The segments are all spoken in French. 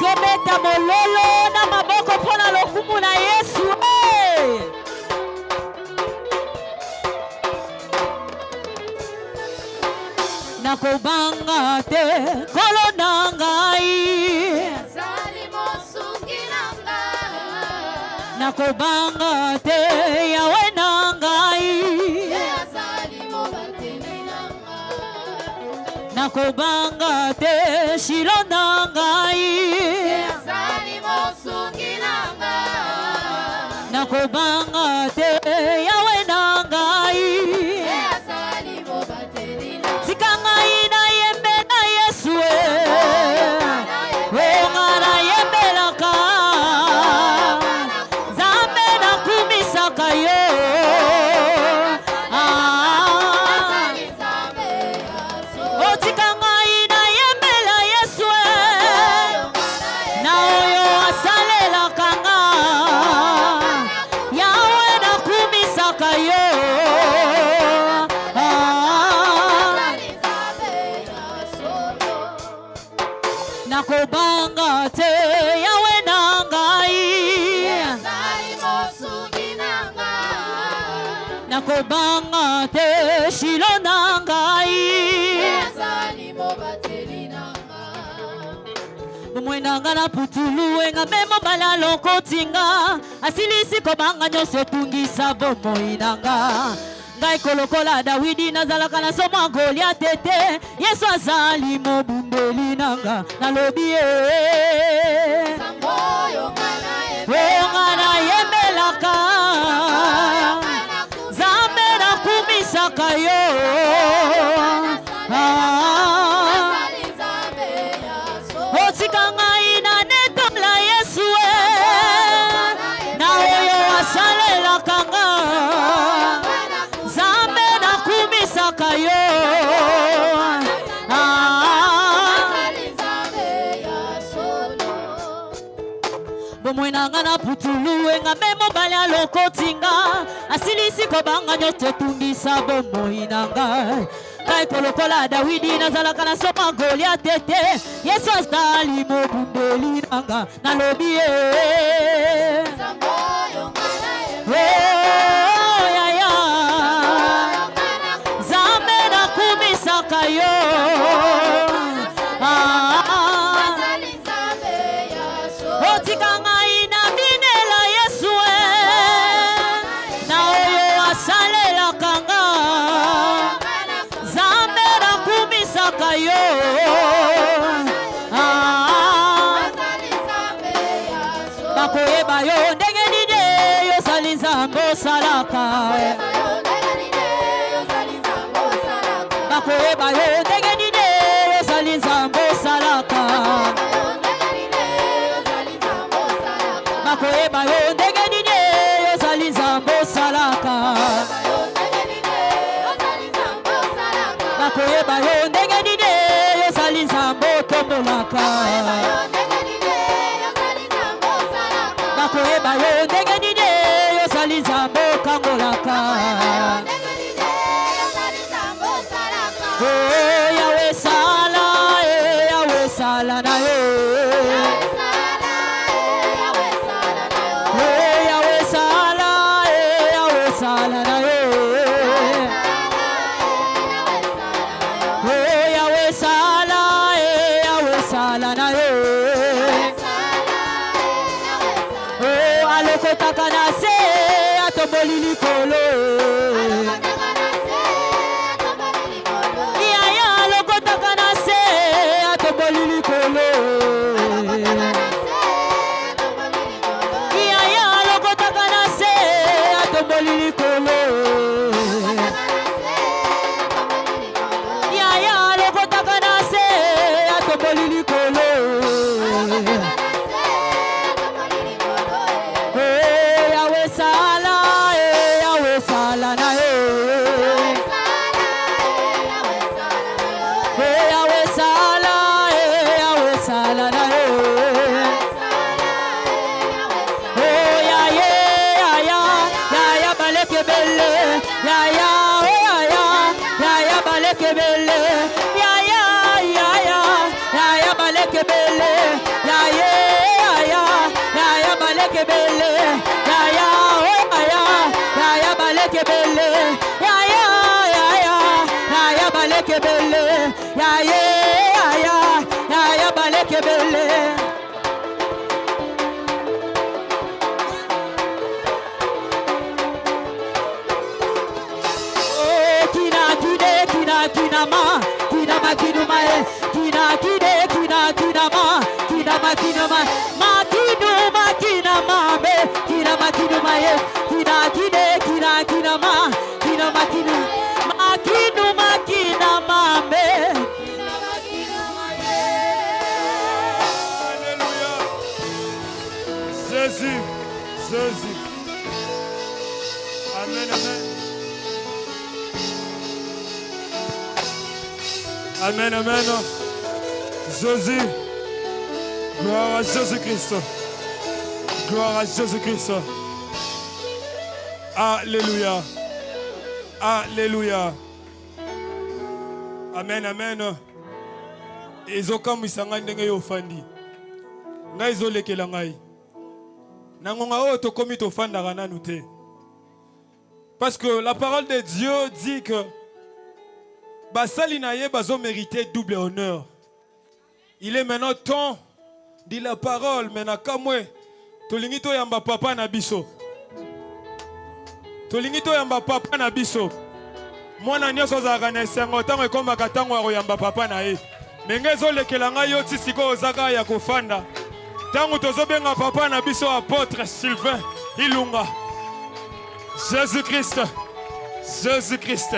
Tokebeta mololo na maboko pona lokumu na Yesu. Nakobanga te kolo nangai. Nakobanga te yawe nangai. Nakobanga te shilo nangai. Nakobanga te yawe nangai. Sikangai na yembe na Yesu. Wengara yembe laka. Zambe na kumisaka yo. Otikangai na yembe la Yesu. Na oyo asalela kanga. Yawe na kumisaka yo. Nakobanga te yawe nangai. Nakobanga te shilo nangai. Mwenanga na putulu enga memo bala lokotinga. Asilisi kobanga nyose tungisa bomo inanga. Ngai kolokola Dawidi nazalaka na soma Goliath te. Yesu azali mobundeli nanga nalobi ngana yemelaka. Zambe na kumisaka yo. Otika ngai na neto la Yesu. Na oyo asalelaka nga. Zambe na kumisaka yo. Bomwenanga na putulu enga memo bala lokotinga. Asilisi kobanga nyote tungisa bomo inanga. Ngai kolokola Dawidi nazalaka na soma Goliath te. Yesu azali mobundeli nanga nalobi Zambe na kumisaka yo. Otika ngai na binela Yesu. Na oyo asalelaka nga. Zambe na kumisaka yo. Bakoyeba yo ndenge nini yo sali nzambe osalaka. Bakoyeba yo ndenge nini yo sali nzambe osalaka. Bakoyeba yo ndenge nini yo sali nzambe osalaka. Bakoyeba yo ndenge nini yo sali nzambe otombolaka. Bakoyeba yo ndenge nini yo sali nzambe okangolaka. Yawe sala, Yawe sala na yo. Yawe sala, Yawe sala na yo. Yawe sala, Yawe sala na yo. Alokotaka na se atomboli likolo. Yaya alokotaka na se atomboli likolo. Yaya alokotaka na se atomboli likolo. Yaya alokotaka na se atomboli likolo. Yawe sala na yo. balekebele ya ye ya balekebele kinama kinuma kinama makinuma kinama be kinama yes kinama makinuma kinama be. Alléluia. Jésus. Amen, amen. Amen. Jésus. Gloire à Jésus-Christ. Gloire à Jésus-Christ. Alléluia. Alléluia. Amen, amen. Ezokamwisanga ndenge yo fandi. Ngai zolekela ngai. Nangonga o to komi to fandaka nanu te. Parce que la parole de Dieu dit que basali na ye bazo mériter double honneur. Il est maintenant temps, dit la parole, mais na kamwe tolingi to yamba papa na biso. Tolingi to yamba papa na biso. Mwana nyoso zaka na esengo tango ekomaka tango ya koyamba papa na ye. Menge ezolekela ngai yo ti siko ozaka ya kofanda. Tango tozobenga papa na biso apôtre Sylvain Ilunga. Jésus-Christ. Jésus-Christ.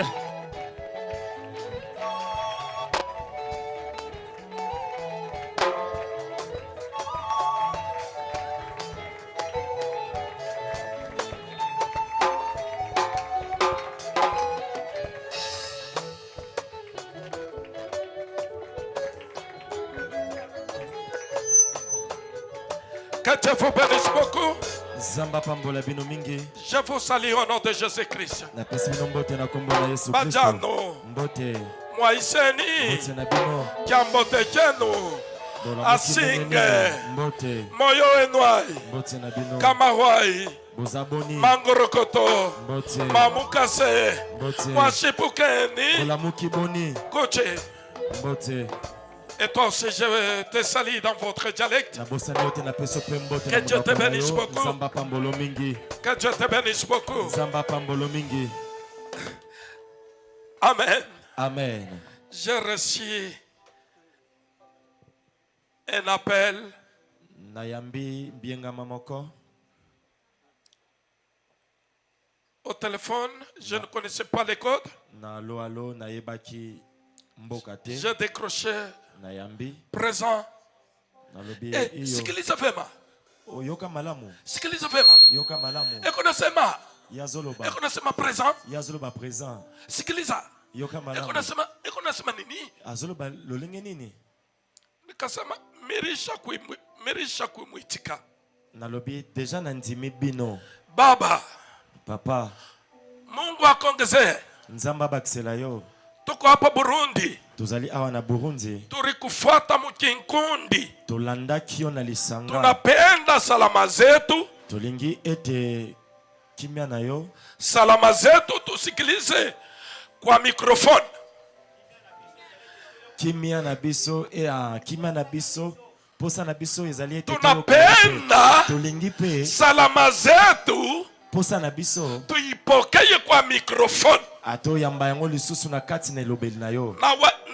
Que Dieu vous bénisse beaucoup. Je vous salue au nom de Jésus-Christ. Bajano, Moiseni, Kiambote Keno, Asinge, Moyo Enwai, Kamarwai, Mangorokoto, Mamukase, Mwashipukeni, Koche. Et toi aussi, je te salue dans votre dialecte. Que Dieu te bénisse beaucoup. Que Dieu te bénisse beaucoup. Amen. Amen. J'ai reçu un appel. Au téléphone, je ne connaissais pas les codes. J'ai décroché. Présent. Sikiliza vema. Sikiliza vema. Ekonasema. Ekonasema présent. Sikiliza. Ekonasema nini? Nikasema mirisha kuimwitika. Nalobi deja nandimi bino. Baba. Papa. Mungu akongezee. Nzamba bakisela yo. Tuko hapa Burundi. Tuzali awa na Burundi. Tulikufuata mkinkundi. Tolanda kio na lisanga. Tunapenda salama zetu. Tolingi ete kimya na yo. Salama zetu tusikilize kwa mikrofoni. Kimya na biso kimya na biso posa na biso ezali ete tunapenda tolingi pe salama zetu posa na biso tuipokee kwa mikrofoni. Ato yamba yango lisusu na kati na lobeli na yo.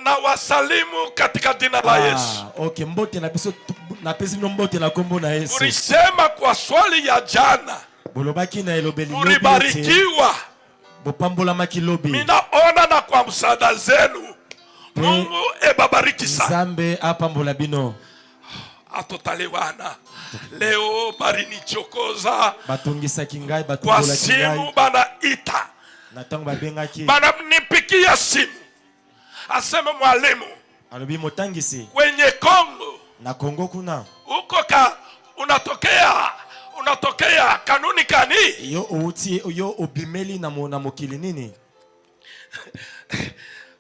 Na wasalimu katika jina la Yesu. Okay, mbote na biso na pesi mbote na kombo na Yesu. Ulisema kwa swali ya jana. Bolobaki na lobeli lobi. Ulibarikiwa. Bopambola makilobi. Minaona na kwa msaada zenu. Mungu ebabariki sana. Zambe apambola bino. Atotalewana. Leo barini chokoza. Batungisa kingai batumbola kingai. Kwa simu bana ita. Natangu babengaki. Bana mnipikia simu. Asema mwalimu. Alobi motangisi. Kwenye Kongo. Na Kongo kuna. Uko unatokea kanuni kani? Yo obimeli na mokili nini?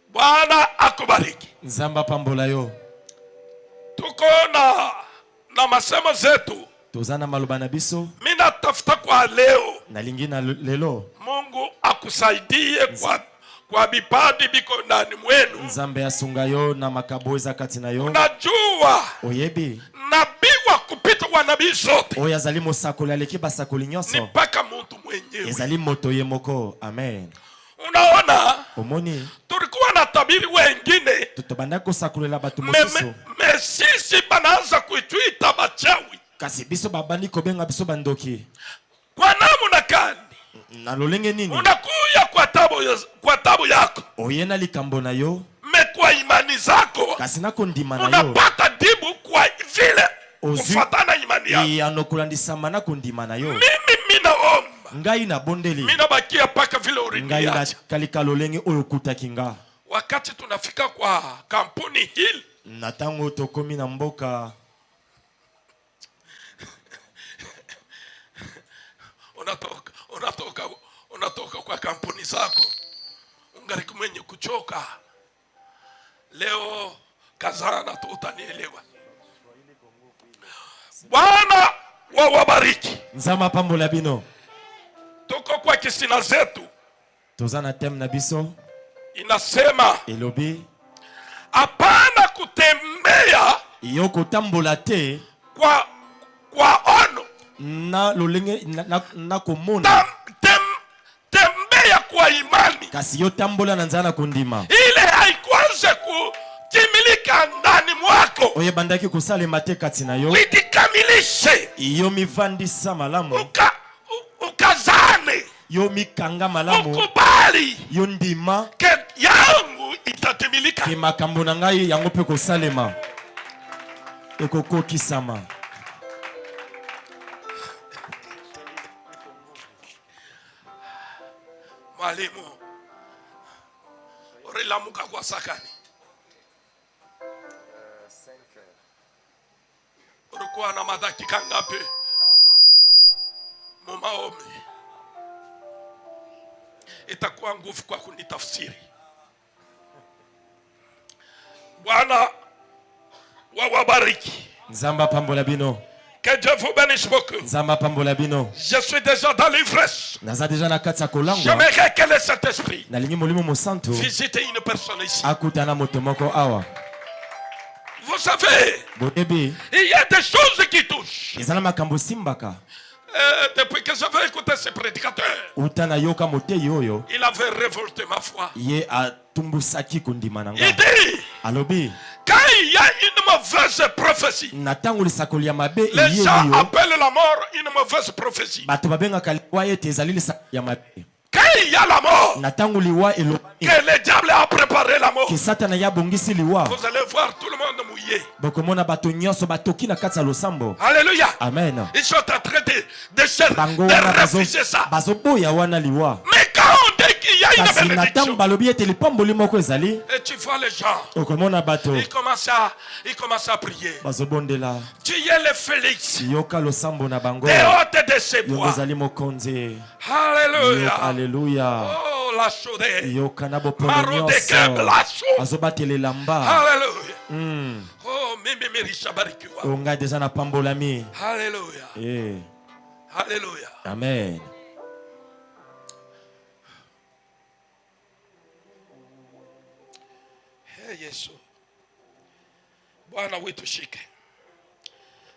Bwana akubariki. Nzamba pambola yo. Tuko na masemo zetu. Tozana maloba na biso. Mina tafuta kwa leo. Nalingi na lelo. Mungu akusaidie kwa bipadi biko ndani mwenu. Nzambe asunga yo na makabo eza kati na yo. Unajua oyebi nabii wa kupita wa nabii zote oyo azali mosakoli aleki basakoli ni nyonso mpaka mtu mwenyewe. ezali moto ye moko. Amen. Unaona, omoni tulikuwa na tabiri wengine totobanda kosakolela bato mosusu sisi banaanza kuituita bachawi. kasi biso babandi kobenga biso bandoki. Kwa namna gani? Na lolenge nini? Unakuya kwa tabu yako oyena likambo na yo kwa imani zako kasi nakondima na yo unapata dibu kwa vile kufatana imani yako. anokolandisama nakondima na yo. Mimi naomba ngai na bondeli mimi nabakia paka vile ngai na uriniacha. kalika lolenge oyo kutaki nga. Wakati tunafika kwa kampuni hili na tango tokomi na mboka unatoka kwa kampuni zako ungari mwenye kuchoka. Leo kazana tu utanielewa. Bwana wabariki. nzama pambola bino. Tuko kwa kisina zetu tozana tem na biso inasema elobi hapana kutembea yo kotambola te kwa ono na lolenge na komona tembea kwa imani. kasi yo tambola na nzala kondima Ile haikuanze kutimilika ndani mwako. oye bandaki kosalema te kati na yo Uitikamilishe. yo mivandisa malamu Ukazane. yo mikanga malamu Ukubali. yo ndima Ke yangu itatimilika. ke makambo na ngai yango pe kosalema ekokokisama. Mwalimu orilamuka kwa sakani ulikuwa na madakika ngapi mumaombi? Itakuwa nguvu kwa kunitafsiri. Bwana wabariki. nzamba pambola bino. Que Dieu vous bénisse beaucoup. nzamba pambola bino. Je suis déjà dans l'ivresse. naza deja na kati ya kolangwa. J'aimerais que le Saint-Esprit nalingi molimo mosantu visite une personne ici. akutana moto moko awa. Vous savez, boyebi il y a des choses qui touchent. ezala makambo simbaka. Depuis que j'avais écouté ce prédicateur, uta na yoka motei oyo il avait révolté ma foi. ye atumbusaki kondima na Il nga. dit, alobi quand il y a une mauvaise prophétie, na ntango lisakoli ya mabe les eyeli gens yo appellent la mort une mauvaise prophétie. bato babengaka liwa ete ezali lisakoli ya mabe. Quand il y a la mort, na ntango liwa elobaki que le diable a préparé la mort, ke satana ye abongisi liwa vous allez voir tout le monde mouillé. bokomona bato nyonso batoki na kati ya losambo. Alléluia. Amen. Ils sont en train bango de wana refuser ça. bazoboya wana liwa. Mais quand on dit qu'il y a une kasi na ntango bénédiction, balobi ete lipamboli moko ezali et tu vois les gens, okomona bato ils commencent à prier. bazobondela. Tu es le Félix, yoka losambo na bango des hôtes de ces yongo bois. ezali mokonzi. Alléluia. Alleluya. Oh, la chaudée. yoka na bopono Marodekeb, nyonso la chaude. azobatelela mba. Alléluia. Oh, mimi mirisha barikiwa. onga deja na pambolami. Alléluia. Alléluia. Amen. Hey Yesu. Bwana wetu shike.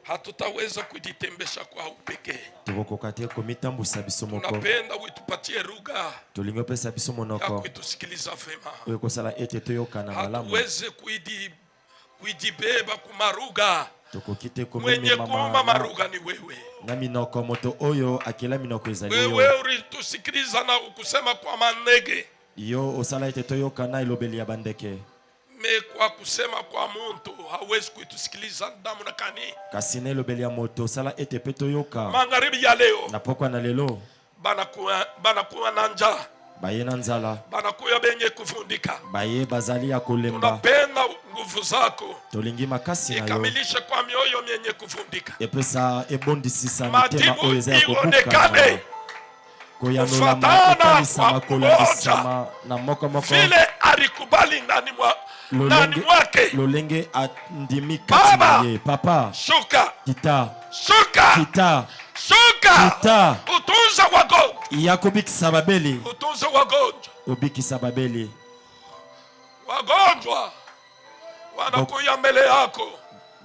Hatutaweza kujitembesha kwa upekee. tokokoka te komitambusa biso moko. Tunapenda utupatie lugha tolingi opesa biso ya monoko kutusikiliza vema. oyo kosala ete toyokana malamu. Hatuweze kuidibeba kumaruga. tokoki te Mwenye kuma komemema maruga ni wewe. na minoko moto oyo akela minoko ezali Wewe yo. ulitusikiliza na kusema kwa manege. yo osala ete toyokana elobeli ya bandeke. Me kwa kusema kwa muntu hawezi kuitusikiliza damu na kani. kasi na elobeli ya moto osala ete pe toyoka. Magharibi ya leo na pokwa na lelo banakuwa na njaa, baye na nzala banakuya benye kuvundika. baye bazali ya kolemba. Tunapenda nguvu zako tolingi makasi na yo ikamilishe kwa mioyo myenye kuvundika. epesa ebondisisa mitema Matibu oyo eza ya ionekane kobukana koyanolama kufatana ekalisama kwa kolambisama na moko moko vile alikubali ndani mwake. lolenge andimi kati Baba, na ye. Papa shuka kita shuka kita shuka kita utunza wako yakobikisa babeli utunze wagonjwa, obikisa babeli wagonjwa wanakuya mbele yako,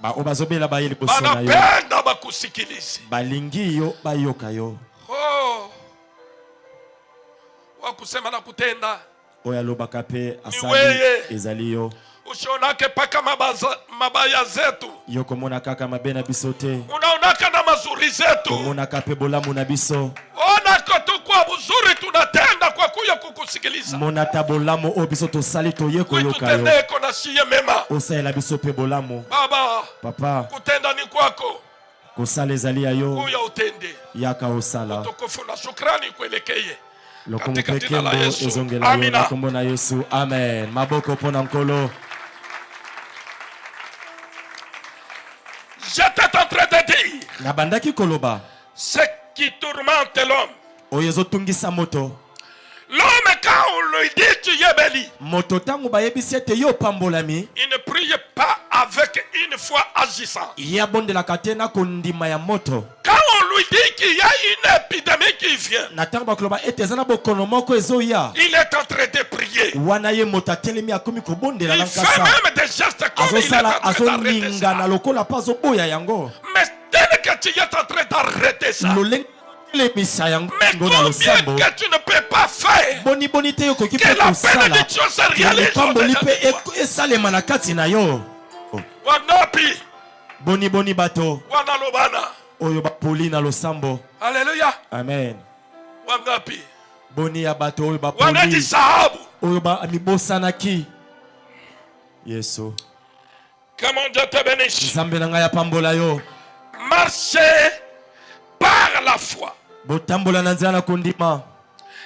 oyo bazobela baye liboso na yo banapenda bakusikilize. balingi yo bayoka yo Oh, wakusema na kutenda, oyo alobaka mpe asali weye. ezali yo usionake paka mabaya zetu, yo komona kaka mabe na biso te, unaonaka na mazuri zetu. komonaka mpe bolamu na biso, Onako tu kwa buzuri tunatenda kwa kuya kukusikiliza. monata bolamu oyo biso tosali toye koyoka yo, Kuitutendeko na siye mema. osalela biso mpe bolamu. Baba, Papa, kutenda ni kwako, kosala ezali ya yo, kuya utende. yaka osala. Tukufu na shukrani kuelekeye. Lokomo Katika mpe jina la kembo Yesu. ezongela yo Amina. na kombo na Yesu. Amen. Maboko mpona nkolo. J'étais en train de dire, Nabandaki koloba, ce qui tourmente l'homme. oyo ezotungisa moto. L'homme, quand on lui dit tu es béni, Moto tango bayebisi ete yo pambolami, il ne prie pas avec une foi agissante. ya bondelaka te na kondima ya moto. Quand on lui dit qu'il y a une épidémie qui vient, Na tango bakoloba ete eza na bokono moko ezoya, il est en train de prier. wana ye moto atelemi akomi kobondela na Il fait nkasa. même des gestes comme il est en Azosala train d'arrêter azoningana ça. lokola pa azoboya yango. Mais tel que tu es en train d'arrêter ça, Lolenge lemisa yango mais ngo na combien losambo. que tu ne peux pas faire Boni boni te yokoki que mpe la kosala. bénédiction se réalise Pamboli au-dedans mpe de toi. esalema na kati na yo. Wanapi, Boni boni bato wanalobana. oyo bapoli na losambo. Alléluia. Amen. Wangapi, Boni ya bato oyo wanati bapoli sahabu. oyo mibosanaki. Yesu. Comment Dieu te bénisse. Nzambe na ngai apambola yo. Marchez par la foi Botambola na nzela na kondima.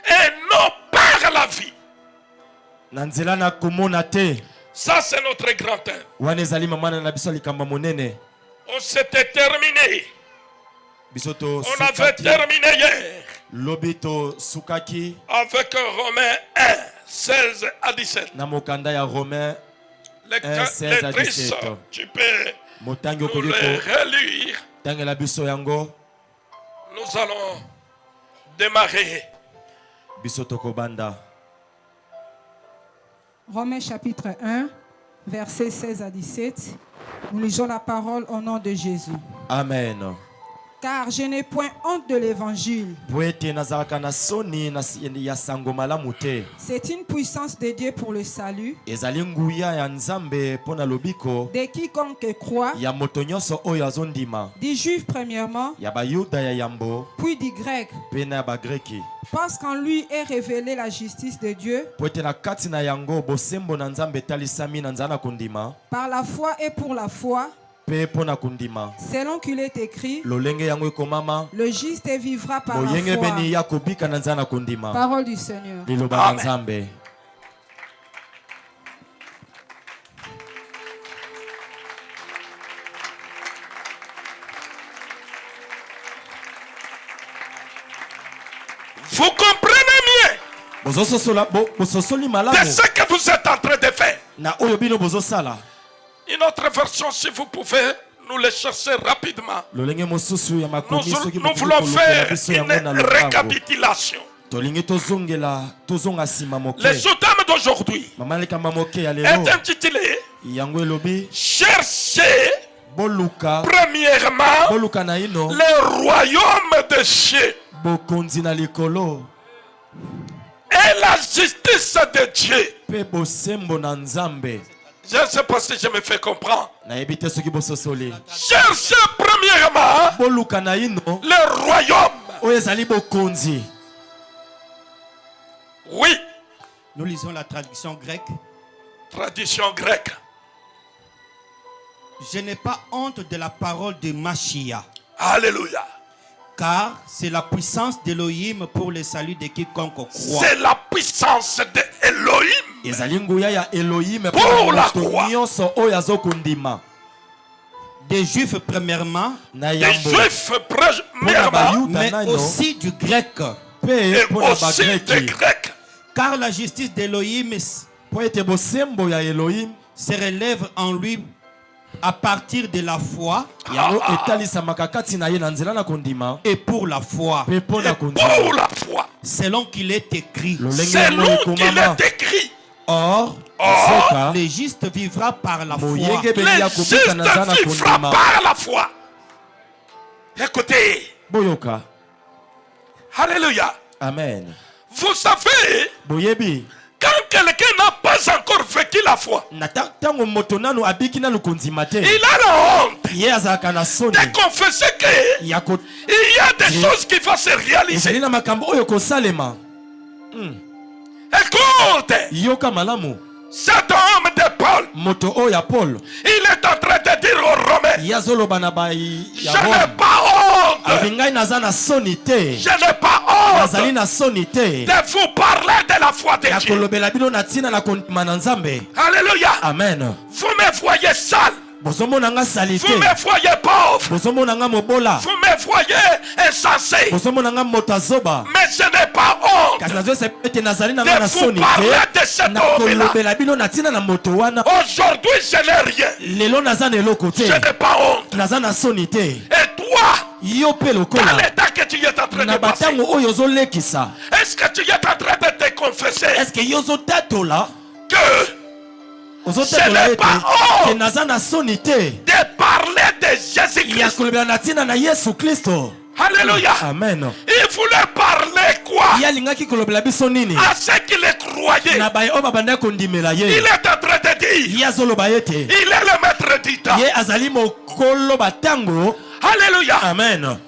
et non par la vie. Na nzela na komona te. Ça, c'est notre grand thème. Wana ezali mamana na biso likambo monene. On s'était terminé. Biso to On avait terminé hier lobi to sukaki avec Romains 1, 16 à 17. na mokanda ya Romain 16 à Lectrice, 17. tu peux motangi nous okoki le ko relire. tangela biso yango. Nous allons démarrer. Biso tokobanda. Romains chapitre 1, versets 16 à 17. Nous lisons la parole au nom de Jésus. Amen. Car je n'ai point honte de l'évangile. Poete nazalaka na soni na ya sango malamu te. C'est une puissance de Dieu pour le salut Ezali nguya ya nzambe pona lobiko de quiconque croit, ya moto nyonso oyo azondima, du juif premièrement, ya bayuda ya yambo puis du grec. pe na ya bagreki. Parce qu'en lui est révélée la justice de Dieu Poete na kati na yango bosembo na nzambe etalisami na nzala na kondima par la foi et pour la foi, pe pona kondima. selon qu'il est écrit, Lolenge yango ekomama, le juste vivra par la boyenge foi. beni ya kobika na nzala na kondima. Parole du Seigneur. Liloba na Amen. nzambe. Vous comprenez mieux Bososoli de malamu ce que vous êtes en train de faire. na oyo bino bozosala. Une autre version, si vous pouvez nous les chercher rapidement. Lolenge mosusu ya Nous, makomi soki nous bokoki voulons kolukela faire biso une yango na lopango. récapitulation. Tolingi tozonga nsima moke. Les sous-thèmes d'aujourd'hui Mama likamba moke ya est lelo intitulé yango elobi Chercher boluka premièrement boluka na ino le royaume de Dieu bokonzi na likolo et la justice de Dieu. pe bosembo na nzambe. Je ne sais pas si je me fais comprendre. Nayebi te soki bososoli. Chercher premièrement Boluka na ino le royaume. oyo ezali bokonzi. Oui, Nous lisons la traduction grecque. tradition grecque. Je n'ai pas honte de la parole de Machia, Alléluia. car c'est la puissance d'Élohim pour le salut de quiconque croit. C'est la puissance de Elohim. Ezali nguya ya Elohim Pour la moto croix. nyonso oyo azokondima. Des Juifs premièrement, Na Des yambo juifs pona premièrement bayuda mais nano aussi du grec, pe et pona aussi des bagreki. grecs. car la justice d'Élohim Po ete bosembo ya Elohim se relève en lui à partir de la foi yango etalisamaka kati na ye na nzela na kondima et pour la foi, mpe mpo na Et kondima pour la foi. selon qu'il est écrit. lolenge C'est yango nous qu'il ekomama est écrit. Or, soka le juste vivra par la foi. moyengebeli Les ya justes kobika na nzela na vivra kondima par la foi. Écoutez. boyoka Alléluia. amen Vous savez, boyebi quand quelqu'un n'a pas encore vécu la foi, na ntango moto nano abiki nano kondima te il a la honte ye azalaka na soni de confesser qu'il ya ko y a des choses qui vont se réaliser. ezali na makambo oyo kosalema Écoute, yoka malamu cet homme de Paul, moto oyo ya paul il est en train de dire aux Romains, ye azoloba na je ya n'ai rome pas honte, abi ngai naza na soni te je n'ai pas honte nazali na soni te de vous parler de la foi de ya Dieu. kolobela bino na ntina na kondima na nzambe Alléluia. amen Vous me voyez sale, bozomona nga sali vous te me voyez pauvre, bozomona nga mobola vous me voyez insensé, bozomona nga moto azoba mais je n'ai pas honte kasi nazoyesa ete nazali na nga na de vous soni parler te de cet na homme-là. kolobela bino na ntina na moto wana Aujourd'hui, je n'ai rien. lelo naza na eloko te Je n'ai pas honte. naza na soni te Et toi, yo mpe dans lokola l'état que tu es en train na de passer, batango oyo ozolekisa est-ce que tu es en train de te confesser eske yo ozotatola que ozotatola Ce n'est ete pas honte. ke naza na soni te de parler de ya Jésus-Christ? kolobela na ntina na yesu kristo Alléluia. amen Il voulait parler quoi ye alingaki kolobela biso nini à ceux qui le croyaient? na baye oyo babandaki kondimela Il ye est en train de dire, ye azoloba ete il est le maître du temps. ye azali mokolo batango Alléluia. amen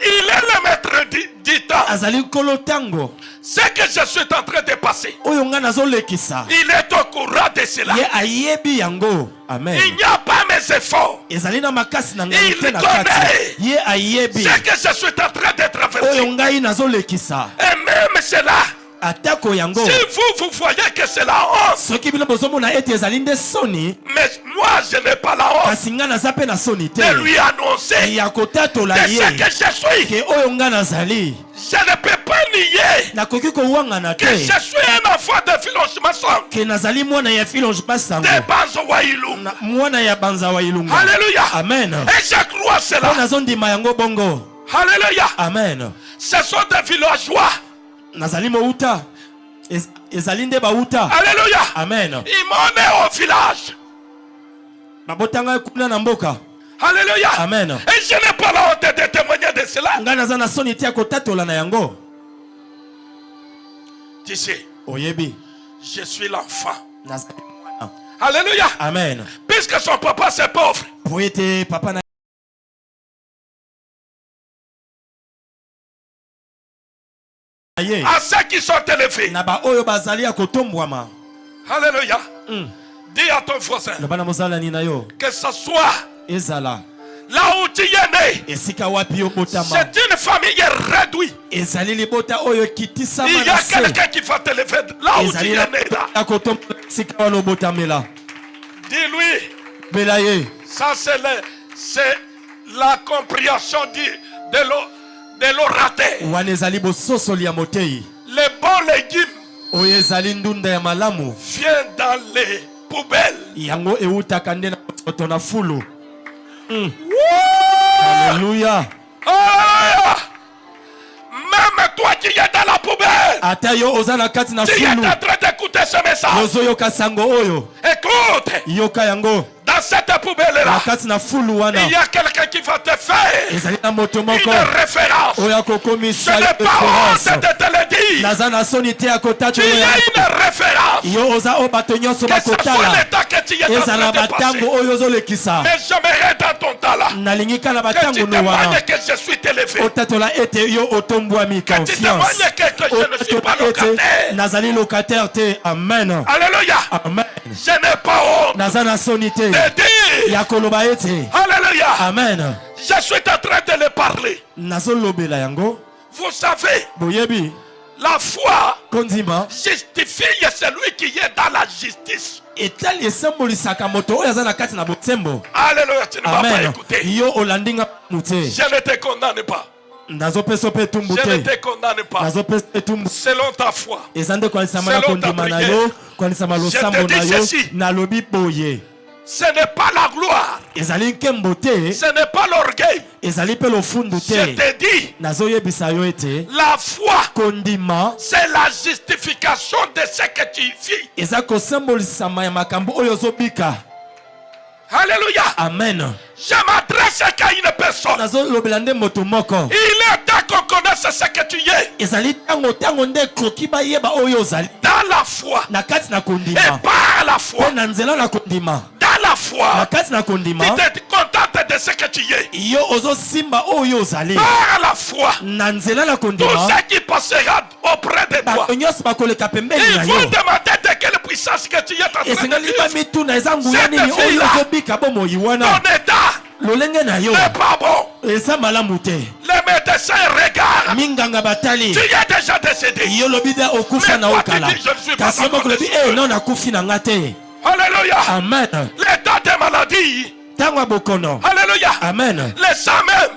Il est le maître du temps. azali nkolo tango Ce que je suis en train de passer, oyo ngai nazolekisa il est au courant de cela. ye ayebi yango amen Il n'y a pas mes efforts. ezali na makasi na ngai Il te na connaît. kati ye ayebi Ce que je suis en train de oyo traverser. ngai nazolekisa Et même cela, atako yango si vous voyez que c'est la honte, soki bino bozomona ete ezali nde soni mais moi je n'ai pas la honte kasi ngai naza mpe na soni te de lui annoncer ya kotatola de ce ye que je suis. ke oyo ngai nazali Je ne peux pas nier nakoki kowangana que te je suis un enfant de Philoche Masson, ke nazali mwana ya filonge basango de Banzo Wailou. mwana ya banza wa ilunga Alléluia. amen Et je crois mpo cela. nazondima yango bongo Alléluia. amen Ce sont des villageois. nazali mouta ezali nde bauta Alléluia. amen Ils m'ont né au village. babotanga kuna na mboka Alléluia. amen Et je n'ai pas la honte de témoigner de cela. ngai naza na soni te ya kotatola na yango Tu sais, oyebi je suis l'enfant. nazali mwana Alléluia. amen Puisque son papa c'est pauvre. po ete papa na ye À ceux qui sont élevés. na baoyo bazali ya kotombwama Alléluia. Dis à ton voisin loba na mozalani na yo que ce soit ezala là où tu es né. esika wapi obotama C'est une famille réduite. ezali libota oyo ekitisama Il y a na se quelqu'un qui va t'élever là où tu ezali es na né. Là. ya kotombola esika wana obotamela Dis-lui, bela ye ça c'est la compréhension de l'orateur. wana ezali bososoli ya motei Les bons légumes oyo ezali ndunda ya malamu viennent dans les poubelles. yango eutaka nde na moto na fulu Alléluia. Alléluia. Même toi qui es dans la poubelle, ata yo oza na kati na tu es en fulu train d'écouter ce message. ozoyoka sango oyo Écoute, yoka yango dans cette na poubelle-là, kati na fulu wana il y a quelqu'un qui va te faire ezali na moto moko une référence. oyo Je akokomisa n'ai pas référence honte de te le dire. naza na soni te ya Tu kotatola es une référence. yo oza oyo bato nyonso Que ce soit bakotala l'état que tu es en ezala train de passer. batango oyo ozolekisa Mais j'aimerais dans ton temps là nalingi kala que tu batango no témoignes wana que je suis élevé. otatola ete yo otombwami Que tu confiance témoignes que je ne suis pas otatola ete locataire. nazali locataire te amen Alléluia. amen Je n'ai pas honte naza na soni te de dire. ya koloba ete Alléluia. amen Je suis en train de le parler. nazolobela yango Vous savez, boyebi la foi kondima justifie celui qui est dans la justice. etali esembolisaka moto oyo aza na kati na botsembo Alléluia. Tu ne m'as pas amen écouté. yo olandinga mu te Je ne te condamne pas. nazopesa mpe etumbu Je ne te te condamne pas. nazopesa etumbu Selon ta foi. eza nde koalisama na Selon ta kondima na prière. yo koalisama losambo Je te na dis yo ceci. nalobi boye Ce n'est pas la gloire. ezali nkembo te, Ce n'est pas l'orgueil. ezali pe lofundu Je te. te dis, Nazoyebisa yo ete la foi, kondima c'est la justification de ce que tu vis. eza kosembolisama ya makambo oyo ozobika. Alléluia. Amen. Je m'adresse à une personne. nazolobela nde moto moko. Il est temps qu'on connaisse ce que tu es. ezali ntango nde ekoki bayeba oyo ozali Dans la foi. na kati na Et kondima par la foi. mpe na nzela na kondima. Dans la Na foi. kati na kondima Tu te contentes de ce que tu es. yo ozosimba oyo ozali Par la foi. na nzela na Tout kondima. ce qui passera auprès de toi. bato nyonso bakoleka pembeni Ils na vont yo. demander de quelle puissance que tu es en train de esengali vivre. bamituna eza nguya nini Cette oyo fille-là. ozobika bomoi wana. Ton état lolenge na yo n'est pas bon. eza malamu te. Les médecins regardent. minganga batali Tu es déjà décédé. yo lobi de okufa Mais na toi, okala tu dis, je ne suis pas kasi yo moko encore lobi décédé. non nakufi na nga te. Alléluia. Amen. L'état des maladies. ntango ya bokono. Alléluia. Amen. Les sangs même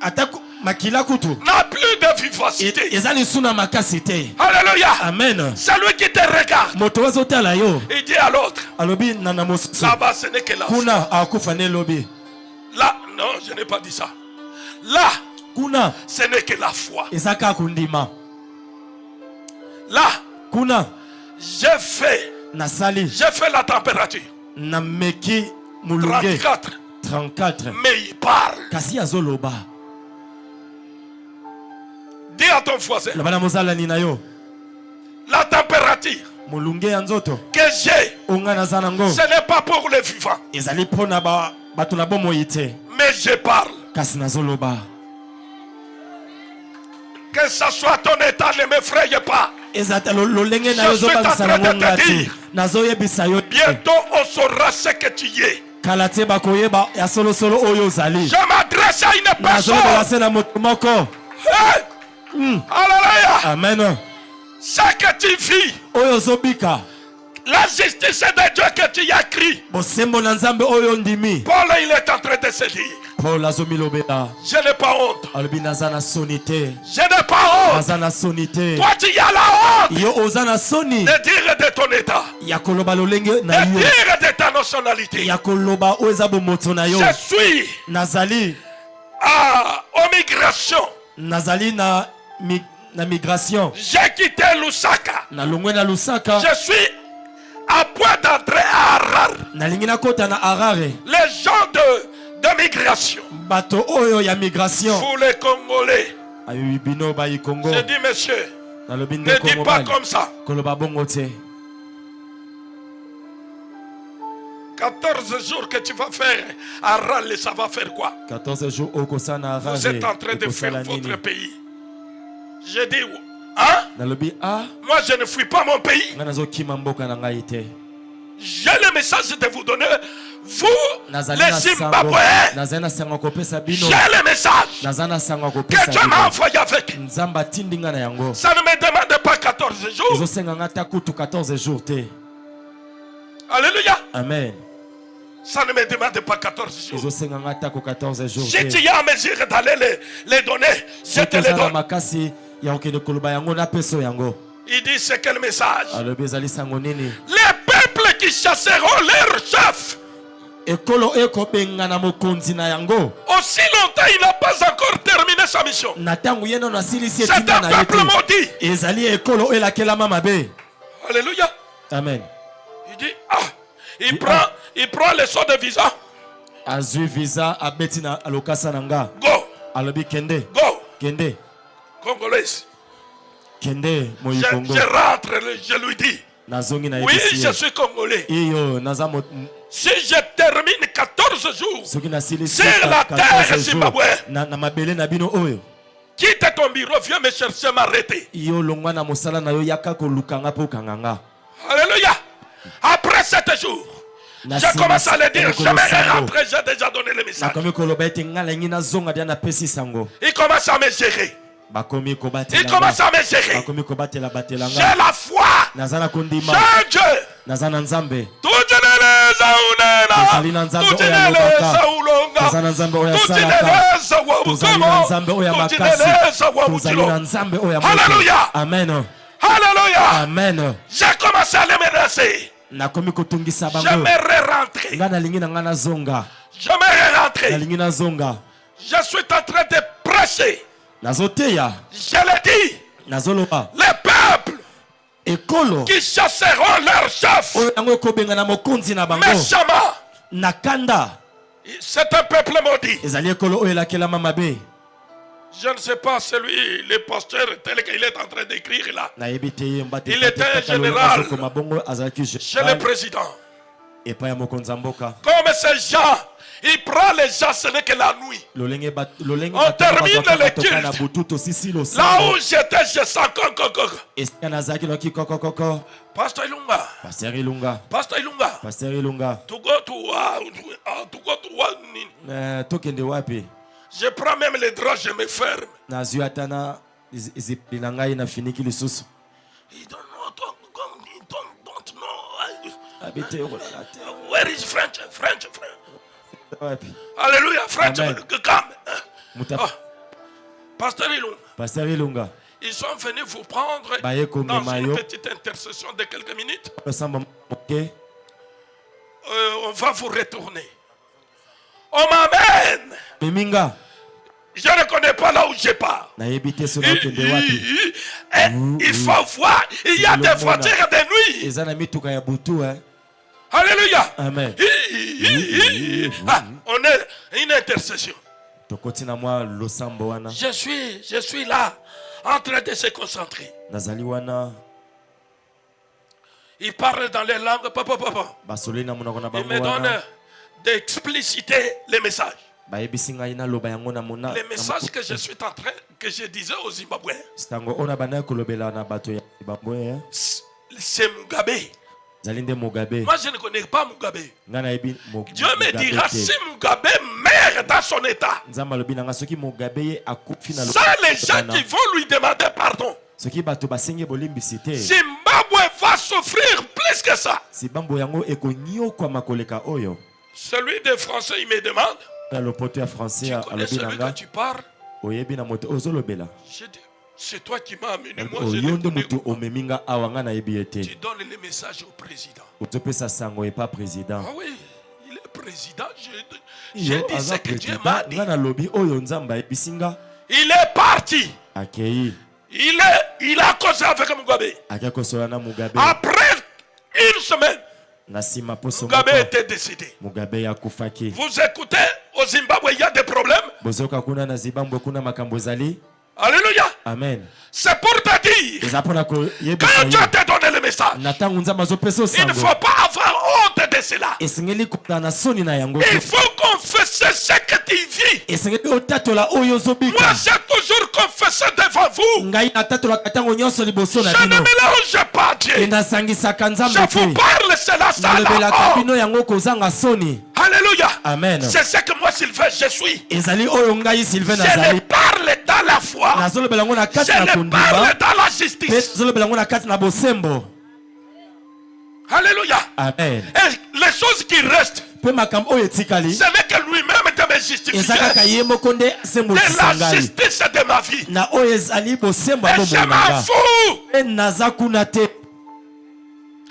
ata makila kutu n'a plus de vivacité. eza lisuna makasi te. Alléluia. Amen. Celui qui te regarde, moto azotala yo il dit à l'autre, alobi nana mosusu là-bas ce n'est que la foi. kuna akufa ne lobi. Là, non, je n'ai pas dit ça. Là, kuna ce n'est que la foi. eza kaka kondima. Là, kuna j'ai fait la température. nameki mulunge 34. 34 Mais il parle. kasi azoloba. Dis à ton voisin, loba na mozalani na yo la température mulunge ya nzoto que j'ai, onga naza nango ce n'est pas pour les vivants. ezali mpona bato na bomoi te Mais je parle. kasi nazoloba. Que ce soit ton état, ne m'effraie pas. ezata lolenge na yo Je suis en ozobangisa train de nango te nga te. dire. nazoyebisa yo te. Bientôt, on saura ce que tu es. kala te bakoyeba ya solosolo oyo ozali. Je m'adresse à une nazoloba personne. se na moto moko. Hey! Alléluia. Amen. Ce que tu vis, oyo ozobika la justice de Dieu que tu as écrit. bosembo na nzambe oyo ndimi. Paul, il est en train de se dire, paul azomilobela je n'ai pas honte. alobi naza na soni te. Je n'ai pas honte. naza na soni te. Toi, tu as la honte yo oza na soni de dire de ton état, ya koloba lolenge na de yo dire de ta nationalité. ya koloba oyo eza bomoto na yo. Je suis nazali aux migrations. nazali na migration. J'ai quitté Lusaka. nalongwe na lusaka. Je suis à point d'entrer à Harar. nalingi nakota na harare. Les gens de migration. bato oyo ya migration. Vous les Congolais. ayobi bino bayi kongo. Je dis monsieur, nalobi ne ndeko dis pas mobali comme ça. koloba bongo te. 14 jours que tu vas faire à Raleigh, ça va faire quoi? 14 jours okosala na harare. Vous êtes en train de faire okosala votre nini? pays. Je dis, hein? nalobi Moi, je ne fuis pas mon pays. nga nazokima mboka na ngai te. J'ai le message de vous donner. Vous, nazali les na sango. Zimbabwéens, nazali na sango kopesa bino. j'ai le message naza na sango que kopesa Dieu m'a bino. envoyé avec. nzambe atindi nga na yango. Ça ne me demande pas 14 jours. ezosenga nga ta kutu 14 jours te. Alléluia. amen. Ça ne me demande pas 14 jours. ezosenga nga ta ko 14 jours Si te. tu es en mesure d'aller les donner, je te les soki oza na donne. makasi ya kokende koloba yango napeso yango. Il dit c'est quel message? alobi ezali sango nini. Les peuples qui chasseront leur chef. ekolo ekobengana mokonzi na yango. Aussi longtemps il n'a pas encore terminé sa mission. na ntango ye nono asilisi C'est etinda un na ye peuple te. maudit. ezali ekolo elakelama mabe. Alléluia. amen. Il dit il prend le saut de visa. azwi visa abeti na alokasa na nga. Go, alobi kende go, kende Congolais. kende moyi kongo. Je rentre, je lui dis, nazongi na oui, yebisi je ye. suis Congolais. iyo naza Si je termine 14 jours soki nasilisi sur la terre zimbabwéenne, na mabele na bino oyo. quitte ton bureau, viens me chercher, m'arrêter. iyo longwa na mosala na yo yaka kolukanga mpo okanganga. Alléluia. Après 7 jours, je commence à le dire, je vais rentrer, j'ai déjà donné le message. nakomi koloba ete nga lengi nazonga dia napesi sango. Il commence à me gérer. bakomi Il kobatela commence à me gérer. bakomi kobatela batela J'ai nga. la foi. naza na kondima. J'ai Dieu. naza na nzambe. Tutineleza Tozali unena. na nzambe oyo Tutineleza alobaka. ulonga. toza na nzambe oyo asalaka. Tutineleza wa tozali na butomo. nzambe oyo ya makasi. Tutineleza wa tozali na butilo. nzambe oyo ya Alléluia. amen. Alléluia. amen. J'ai commencé à les menacer. nakomi kotungisa bango J'aimerais rentrer. nga nalingi na nga nazonga J'aimerais rentrer. nalingi nazonga Je suis en train de prêcher. nazoteya Je l'ai dit. nazoloba Les peuples ekolo qui chasseront leur chef oyo yango ekobenga na mokonzi na bango méchamment. na kanda C'est un peuple maudit. ezali ekolo oyo elakelama mabe Je ne sais pas celui, le pasteur tel qu'il est en train d'écrire là. nayebi te ye mbate Il était un général azokoma bongo azalaki Chez le général président. epai ya mokonzi ya mboka Comme ces gens, il prend les gens, ce n'est que la nuit. lolenge On termine le culte. na butu tosisi Là losambo où j'étais, je sens esika nazalaki noki kokokoko Pasteur Ilunga. paster ilunga Pasteur Ilunga. paster ilunga To go to one. tokende wapi Je prends même les draps, je me ferme. nazwi ata na ezipeli na ngai nafiniki lisusu He don't know. abi te okolala te Where is French? wapi Alléluia, French. Amen. Come. Muta- Ah. Pasteur Ilunga. paster ilunga Ils sont venus vous prendre Baye dans komema une yo petite intercession de quelques minutes. osamba moke On va vous retourner. On m'amène. meminga Je ne connais pas là où je pars. nayebi te soki okende wapi Il faut voir. Il y a des voitures de nuit. eza na mituka ya butu Alléluia. amen Ah, on est une intercession. tokoti na mwa losambo wana Je suis là, en train de se concentrer. nazali wana Il parle dans les langues. Papa. basololi na monoko na Il bango me donne wana d'expliciter les messages. bayebisi ngai naloba yango na mona Les messages que que je disais aux Zimbabwéens. sango oyo na bandaki kolobela na bato ya zimbabwe C'est Mugabe. ezali nde mugabe Moi, je ne connais pas Mugabe. ngai nayebi Dieu me Mugabe dira te. si Mugabe meurt dans son état. nzambe alobi na ngai soki mugabe ye akufi na Ça, les gens qui vont lui demander pardon. soki bato basengi bolimbisi te Zimbabwe va souffrir plus que ça. zibambo yango ekonyokwama koleka oyo Celui des Français, il me demande. na lopoto ya français Tu connais alobi na celui nga que tu parles? oyebi na moto oyo ozolobela Je dis, c'est toi qui m'as amené. Moi, je oyo ne nde connais moto pas. omemi nga awa nga nayebi ye te Tu donnes les messages au président. ozopesa sango epa président Ah oui, il est président. J'ai yo dit ce aza que Dieu président m'a dit. nga nalobi oyo nzambe ayebisi nga Il est parti. akei Il a causé avec Mugabe. ake kosola na mugabe Après une semaine, na nsima poso Mugabe moko était décédé. mugabe akufaki Vous écoutez, au Zimbabwe, il y a des problèmes. bozoka kuna na zibambo kuna makambo ezali Alléluia. amen C'est pour te dire, eza mpona koyebisa quand Dieu yo t'a donné le message, na ntango nzambe azopesa il ne osango faut pas avoir honte de cela. esengeli kokala na soni na yango Il te faut confesser ce que tu vis. esengeli otatola oyo Moi, ozobika j'ai toujours confessé devant vous. ngai natatolaka ntango nyonso liboso na Je ne bino mélange pas e Dieu. nasangisaka Je nzambe vous te parle cela sans la nalobelaka honte. bino yango kozanga soni Alléluia. amen C'est ce que moi, Sylvain, je suis. ezali oyo ngai sylvain Je le nazali parle dans la foi. nazolobela yango na Je kati na le kondima parle dans la mpe justice. nazolobela yango na kati na bosembo Alléluia. amen Et les choses qui restent, mpe makambo oyo etikali ce n'est que lui-même de me justifier. eza kaka ye moko nde De asembokisa la ngai justice de ma vie. na oyo ezali bosembo ya Et je bomoi na m'en nga fous. mpe naza kuna te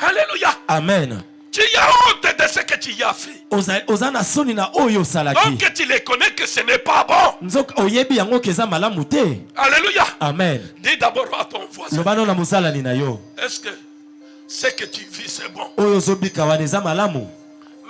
Alléluia. amen Tu as honte de ce que tu as fait. oza na soni na oyo osalaki Donc tu les connais que ce n'est pas bon. nzoka oyebi yango ke eza malamu te Alléluia. amen Dis d'abord à ton voisin. loba no na mosalani na yo Est-ce que ce que tu vis c'est bon? oyo ozobika wana eza malamu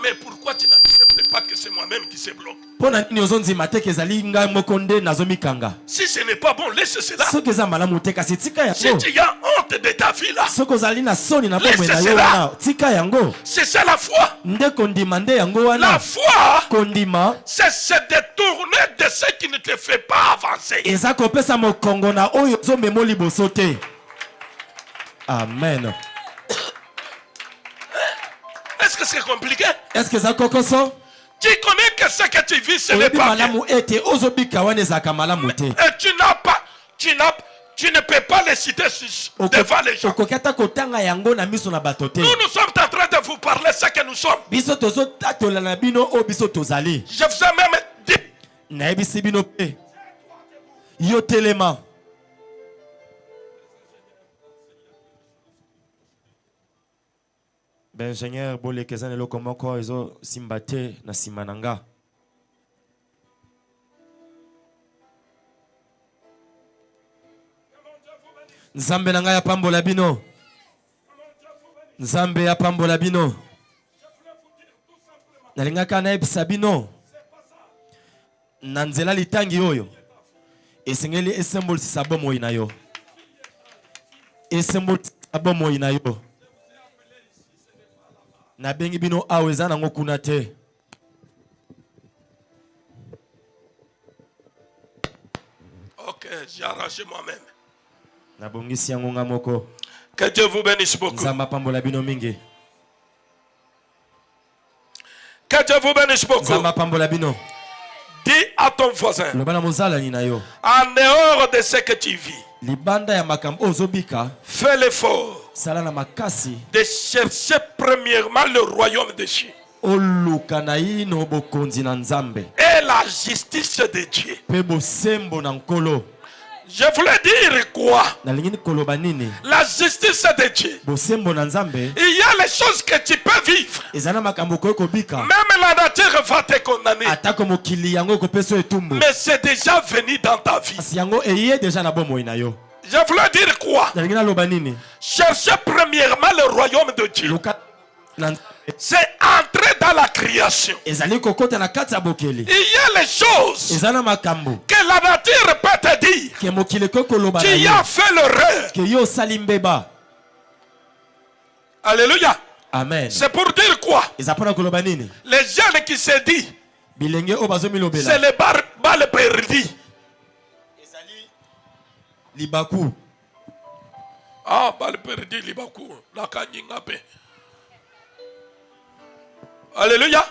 Mais pourquoi tu n'acceptes pas que c'est moi-même qui se bloque? mpo na nini ozondima te ke ezali ngai moko nde nazomikanga Si ce n'est pas bon, laisse cela. soki eza malamu te kasi tika Si yango tu as honte de ta vie là, soki ozali na soni na bomoi na Laisse yo cela. wana tika yango c'est ça la foi. nde kondima nde yango La wana foi, kondima c'est se détourner de ce qui ne te fait pas avancer. eza kopesa mokongo na oyo ozomema liboso te amen Est-ce que c'est compliqué? est-ce que eza kokoso Tu connais que ce que tu vis, ce n'est oyebi pas bien. malamu ete ozobika wana ezalaka malamu te Et tu ne peux pas les citer devant les gens. okoki ata kotanga yango na miso na bato te Nous sommes en train de vous parler ce que nous sommes. biso tozotatola na bino oyo biso tozali Je vous ai même dit, nayebisi bino mpe yo telema Ingénieur bolekeza ne lokomoko ezo simbate na simananga. Nzambe nanga ya pambola bino. Nzambe ya pambola bino. Nalingaka na ebisa bino. Na nzela litangi oyo. Esengeli esembolisisa bomoi na yo. Esembolisisa bomoi na yo. Na bengi bino awe eza nango kuna te. Ok, j'ai arrangé moi-même. Na bongisi yango nga moko. Que Dieu vous bénisse beaucoup. Nzamba pambola bino mingi. Que Dieu vous bénisse beaucoup. Nzamba pambola bino. Dis à ton voisin, Lobana mozala ni na yo. en dehors de ce que tu vis, Libanda ya makambo ozobika. fais l'effort Sala na makasi. de chercher premièrement le royaume de Dieu Oluka na ino bokonzi na nzambe. et la justice de Dieu. Pe bosembo na nkolo. Je voulais dire quoi? Nalingini koloba nini? La justice de Dieu. Bosembo na nzambe. Il y a les choses que tu peux vivre. Ezana makambo koyeko bika. Même la nature va te condamner. Atako mokili yango kopeso etumbu. Mais c'est déjà venu dans ta vie. Kasi yango eye deja na bomoi na yo. Je voulais dire quoi? Nalingina loba nini? Cherchez premièrement le royaume de Dieu. Luka na C'est entrer dans la création. ezali kokota na kati ya bokeli. Il y a les choses Ezana makambo. que la nature peut te dire. Ke mokili koyeko loba na Tu yo. as fait l'erreur. Ke yo osali mbeba. Alléluia. Amen. C'est pour dire quoi? Eza mpona koloba nini? Les jeunes qui se disent, Bilenge oyo bazomilobela. c'est le bal perdu. Libaku. Ah, bal perdu, libaku. Nakanyingape. Alléluia.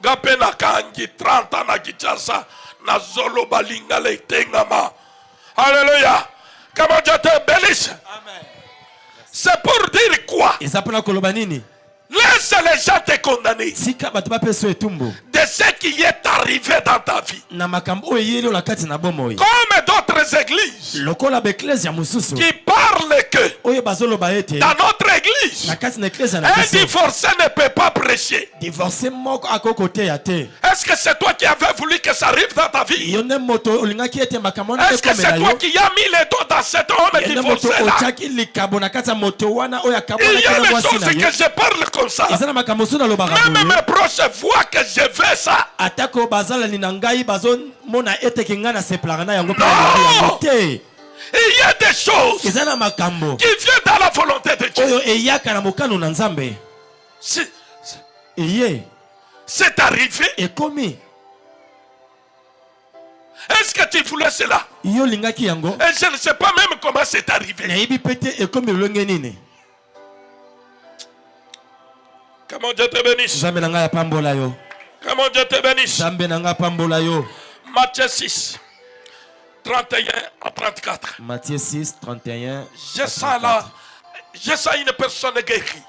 Gape nakangi 30 ans na Kinshasa. Na zolo balinga le tengama. Alléluia. Comment Dieu te bénisse. C'est pour dire quoi? Eza mpona koloba nini? Laisse les gens te condamner Sika bato bapeso etumbu. de ce qui est arrivé dans ta vie. Na makambo oyo eyeli oyo na kati na bomoi. Comme d'autres églises Lokola baeklezia mosusu. qui parlent que Oyo bazoloba ete. dans notre église, Na kati na eklezia na un biso. divorcé ne peut pas prêcher. Divorce moko akoko teya te. Est-ce que c'est toi qui avais voulu que ça arrive dans ta vie? Yo nde moto olingaki ete makambo wana Est-ce que c'est ekomela toi yo. qui as mis les doigts dans cet homme Yo nde moto divorcé là? otiaki likabo na kati ya moto wana oyo Il y a akabolaki na des mwasi choses na ye. que je parle comme ça. Eza na makambo mosusu nalobaka Même boye. mes proches voient que je fais ça. Atako bazalani na ngai bazomona ete ke ngai nasepelaka na yango mpe Non! yango te. Il y a des choses Eza na makambo qui viennent dans la volonté de Dieu. oyo eyaka na mokano na nzambe. Eye C'est arrivé. ekomi. Est-ce que tu voulais cela? Yo lingaki yango. Et je ne sais pas même comment c'est arrivé. Nayebi pete ekomi lolenge nini. Comment Dieu te bénisse. Nzambe na ngai apambola yo. Comment Dieu te bénisse. Nzambe na ngai apambola yo. Matthieu 6, 31 à 34. Matthieu 6, 31. Je sens là, je sens une personne guérie.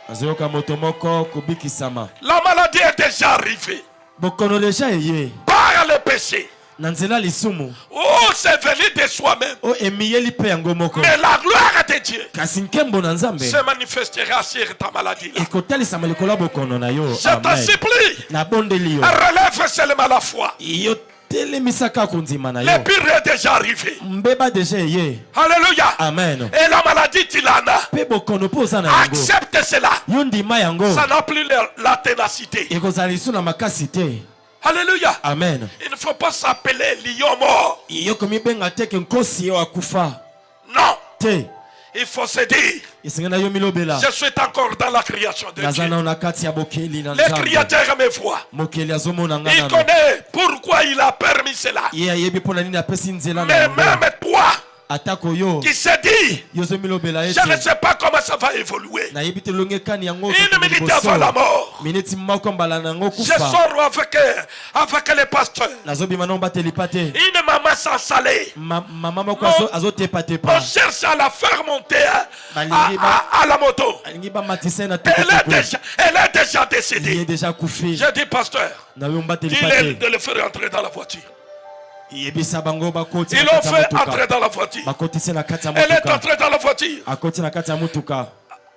Azoyoka moto moko kobikisama. La maladie est déjà arrivée Bokono deja eye. par le péché. Na nzela lisumu. Oh, c'est venu de soi-même. O emiyeli pe yango moko. Mais la gloire de Dieu Kasi nkembo na nzambe. se manifestera sur ta maladie là. Ekotalisama likolo ya bokono na yo. Je t'en Amen. supplie, Nabondeli yo. relève seulement la foi. Yo telemisaka kondima na Le yo. pire est déjà arrivé. Mbeba deja eye. Alléluia. Amen. Et la maladie, tu l'en as. Pe bokono po oza na yango. Accepte cela. Yo ndima yango. Ça n'a plus la ténacité. Ekozala lisu na makasi te. Alléluia. Amen. Il ne faut pas s'appeler lion mort. Yo komibenga te ke nkosi yo akufa. Non. Te. Il faut se dire, Esengena yo milobela. je suis encore dans la création de Naza Dieu. na kati ya bokeli na Le nzambe. créateur me voit. Mokeli azomona nga Il na. connaît pourquoi il a permis cela. Ye ayebi mpona nini apesi nzela na Mais yango. même toi Atako yo. qui se dit, Yo zomilobela je ne ete. sais pas comment ça va évoluer. Nayebi te longe kani yango. Une minute avant la mort, Minute moko mbala nango je kufa. sors avec les pasteurs. Nazobima na bateli pate. Une maman sans salé. Mama moko Non. azotepa On tepa. cherche à la faire monter Balingi à la moto. Alingi ba matise na Elle est tukutuku. déjà Il est décédée. déjà couffé. J'ai dit, pasteur, Na yo mbateli dis-leur pate. de le faire entrer dans la voiture. Yebisa bango bakoti. Ils l'ont fait entrer dans la voiture. Bakotisi na kati ya Elle est mutuka. entrée dans la voiture. Akoti na kati ya mutuka.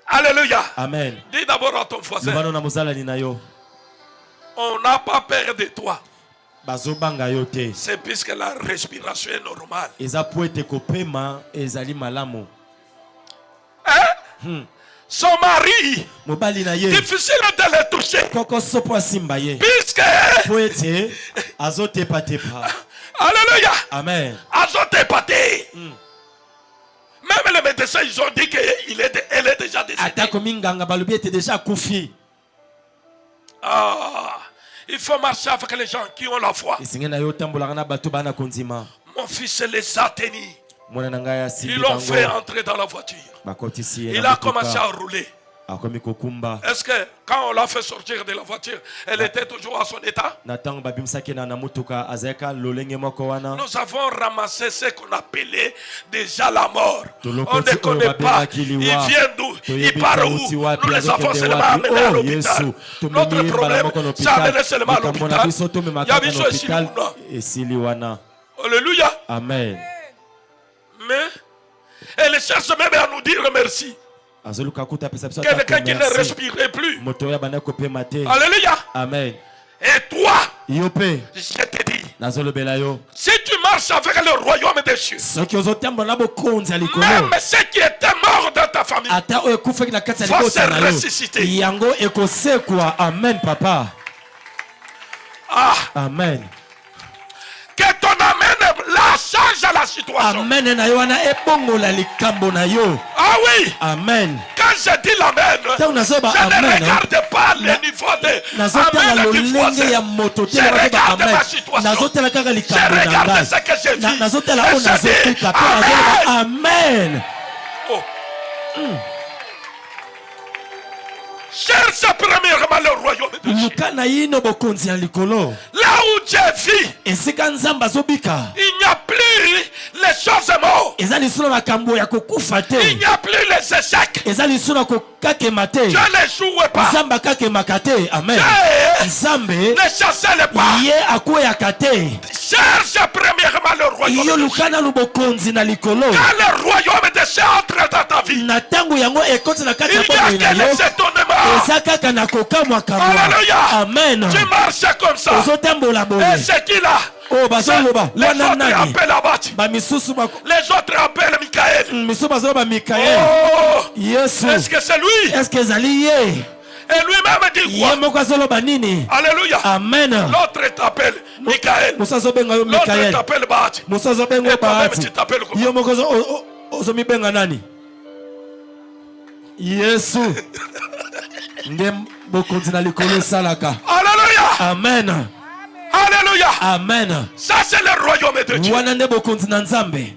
Alléluia. Amen. Dis d'abord à ton voisin. lobano na mozalani na yo On n'a pas peur de toi. bazobanga yo te C'est puisque la respiration est normale. eza po ete kopema ezali malamu Hein? Son mari, mobali na ye difficile de le toucher. koko sopo asimba ye Puisque, po ete azotepatepa alléluia, amen azotepaté. Même les médecins, ils ont dit qu'elle est déjà décédée. atako minganga balobi ete deja akufi Ah, il faut marcher avec les gens qui ont la foi. esenge na yo otambolaka na bato bana kondima Mon fils les a tenus. mwana na ngai asimbi Ils l'ont fait bango entrer dans la voiture. bakotisi ye Il na a commencé à motuka rouler. akomi kokumba Est-ce que quand on l'a fait sortir de la voiture, elle était toujours à son état? na ntango babimisaki na motuka azalaka lolenge moko wana Nous avons ramassé ce qu'on appelait déjà la mort. Toloko On ne ti connaît oyo pas. babengaki Il liwa. vient d'où? Il Toyebi part kauti où? wapi, Nous les avons azokende seulement wapi. amenés à Oh, l'hôpital. Yesu. Tumemi Notre ye mbala problème, moko na c'est hôpital. amené seulement à Likambo na l'hôpital. biso tomemaka Il y a na biso hôpital esili esili wana Alléluia. amen Mais elle cherche même à nous dire merci. azoluka kuta apesa biso Quelqu'un qui ne merci. respirait plus. moto oyo abanda kopema te Alléluia. amen Et toi, yo mpe je te dis, nazolobela yo si tu marches avec le royaume des cieux, soki ozotambola na bokonzi ya likolo même ceux qui étaient morts dans ta famille, ata oyo ekufaki na kati ya Faut libota se na yo ressusciter. yango ekosekwa amen papa ah, amen que ton amen la change à la situation. amen na yo wana ebongola likambo na yo Ah oui, amen quand je dis l'amen, ntango nazoba je ne amen regarde pas le niveau de nazotala amen qui lolenge ya foisonne. moto te Je nazoba regarde amen ma situation. nazotala kaka Je likambo na regarde ngai ce que j'ai vu. nazotala Et oyo je dis, nazokuta mpe amen. nazoloba amen Oh. Cherche premièrement le royaume de Dieu. luka na yino bokonzi ya likolo Là où Dieu vit, esika nzambe azobika il n'y a plus les choses mortes. eza lisusu na makambo ya kokufa Il te n'y a plus les échecs. eza lisusu na kokakema te Dieu ne joue pas. nzambe akakemaka te amen Dieu nzambe ne chancelle pas. ye akweyaka te Cherche premièrement le royaume yo de Dieu. luka nanu bokonzi na likolo Quand le royaume de Dieu entre dans ta vie, na ntango yango ekoti na kati il ya n'y a bomoi na que yo les étonnements. eza kaka na kokamwakamwa Alléluia. amen Tu marches comme ça. ozotambola boye Et c'est qui là? oyo bazoloba Les wana autres nani appellent Abat. bamisusu Les autres appellent Michael. misusu bazoloba mikael Oh, yesu est-ce que c'est lui? eske ezali ye Et lui-même dit ye quoi? moko azoloba nini Alléluia. amen L'autre t'appelle Michael. mosu azobenga yo L'autre mikael t'appelle Bat. mosu azobenga Et yo toi-même bahati tu t'appelles comment? yo moko ozomibenga nani yesu nde bokonzi na likolo esalaka Alléluia. amen Alléluia. amen Ça c'est le royaume de Dieu. wana nde bokonzi na nzambe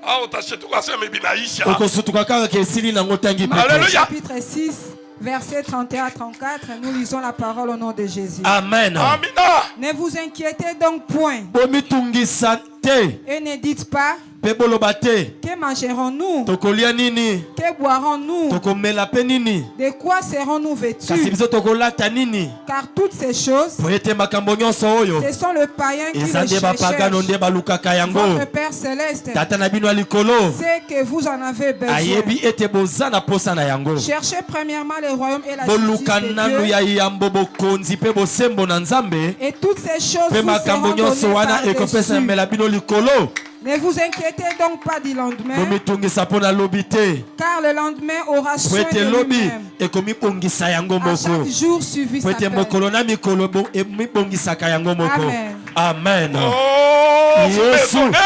Ah, utashituka sema binaisha. okosutuka kaka ke esili nango ntangi mpe te. Alléluia. Chapitre 6, versets 31 à 34, nous lisons la parole au nom de Jésus. amen Amina. Ne vous inquiétez donc point bomitungisa te et ne dites pas mpe boloba te que mangerons-nous, tokolia nini que boirons-nous, tokomela mpe nini de quoi serons-nous kasi vêtus, biso tokolata nini car toutes ces choses, po ete makambo nyonso oyo ce sont le païen qui eza le nde bapagano cherche. nde balukaka yango Votre Père céleste tata na bino ya likolo sait que vous en avez besoin. ayebi ete boza na posa na yango Cherchez premièrement le royaume et la justice boluka nanu de ya Dieu, yambo bokonzi mpe bosembo na nzambe et toutes ces choses mpe vous makambo seront nyonso données wana ekopesa par-dessus. mela bino likolo Ne vous inquiétez donc pas du lendemain, bomitungisa mpo na lobi te car le lendemain aura po soin ete de lobi lui-même. ekomibongisa yango À moko chaque jour suivi po sa ete peine. mokolo na mikolo emibongisaka yango moko Amen. amen Oh, vous Yesu. m'étonnez?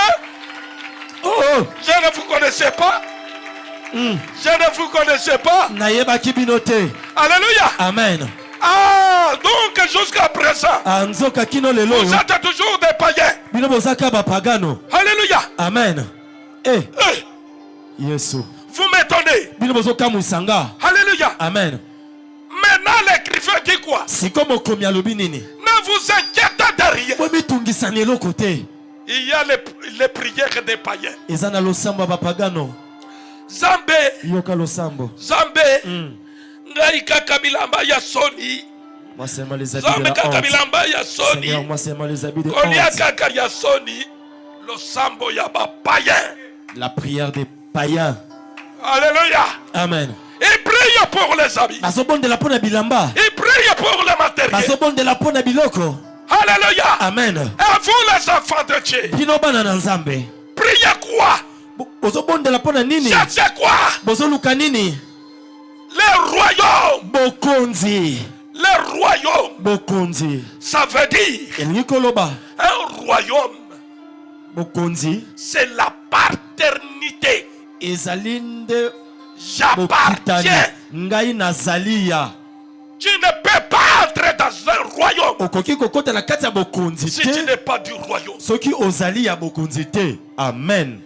oh Je ne vous connaissais pas. Je ne vous connaissais pas. nayebaki bino te Alléluia. amen Ah, donc jusqu'à présent, anzoka kino lelo vous oyo êtes toujours des païens. bino bozaka bapagano Alléluia. amen Eh, yesu vous m'étonnez. bino bozokamwisa nga Alléluia. amen Maintenant, l'écrivain dit quoi? siko mokomi alobi nini Ne vous inquiétez de rien. bomitungisani eloko te Il y a les prières des païens. eza na losambo ya bapagano Zambé, yoka losambo Zambé, ngai kaka bilamba ya soni. moi seulement les habits de Zambé la kaka honte bilamba ya Seigneur soni. moi seulement les habits de Kolia honte kaka ya soni. Losambo ya ba païen. la prière des païens Alléluia. amen Il prie pour les habits. bazobondela mpo na bilamba, Ils prient pour le matériel. bazobondela mpo na biloko. Alléluia. Amen. Et vous les enfants de Dieu, Bino bana na Nzambe, priez quoi? bozobondela mpo na nini? Cherchez quoi? Bozoluka nini? Le royaume. Bokonzi. Le royaume. Bokonzi. Ça veut dire Elingi koloba un royaume. bokonzi C'est la paternité. ezali nde J'appartiens. bokitani. Ngai nazali ya. Tu ne peux pas entrer dans un royaume Okoki kokota na kati ya bokonzi si tu te n'es pas du royaume. soki ozali ya bokonzi te. Amen.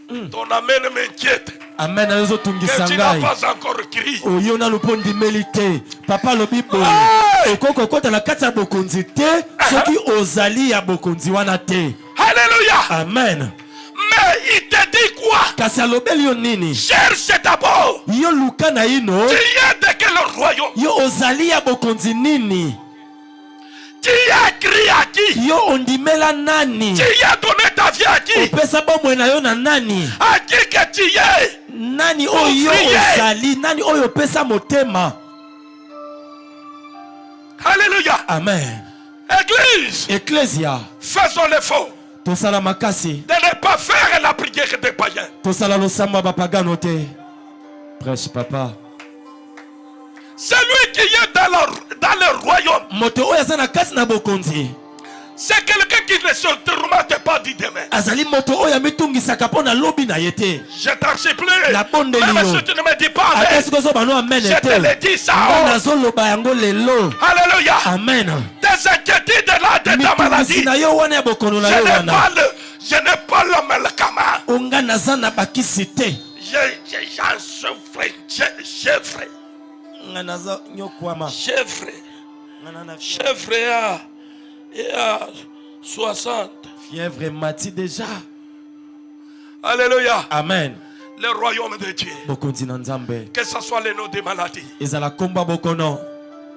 Ton amen m'inquiète. Amen. Que Azotungisa tu n'as ngai. pas encore crié. Oyo na lupondimeli te. Papa lobi boye. Hey! Okoko kokota na kati ya bokonzi te soki ozali ya bokonzi wana te. Alléluia. Amen. Mais il te dit quoi? Kasi alobeli yo nini? Cherche d'abord. Yo luka na ino. Tu es de quel royaume? Yo ozali ya bokonzi nini? Tu as crié à qui? Yo ondimela nani? Tu as donné ta vie à qui? Opesa bomwe na yo na nani? À qui que tu es? Nani oyo Ouvrier. ozali? Nani oyo opesa motema? Alléluia. Amen. Église, Ecclesia, faisons l'effort tosala makasi. de ne pas faire la prière des païens. Tosala losamba bapagano te. Prêche papa. Celui qui est dans le royaume, Moto oyo aza na kati na bokonzi. c'est quelqu'un qui ne se tourmente pas du demain. Azali moto oyo amitungisaka mpo na lobi na ye te. Je t'en supplie. La bonne de Même Lyon. si tu ne me dis pas Ata amen, soki ozoba no amen je te te. le dis ça. Nga Oh. nazoloba yango lelo. Alléluia. Amen. Tes inquiétudes là de ta Mitungisi maladie. na yo wana ya bokono na yo wana. Je n'ai pas le médicament. Onga naza na bakisi te. J'en souffre. Chèvre. Nga naza nyokwama. Chèvre. Nga na Chèvre et à 60. fièvre mati déjà. Alléluia. Amen. Le royaume de Dieu. Bokonzi na Nzambe. Que ce soit les noms des maladies. Ezala komba bokono.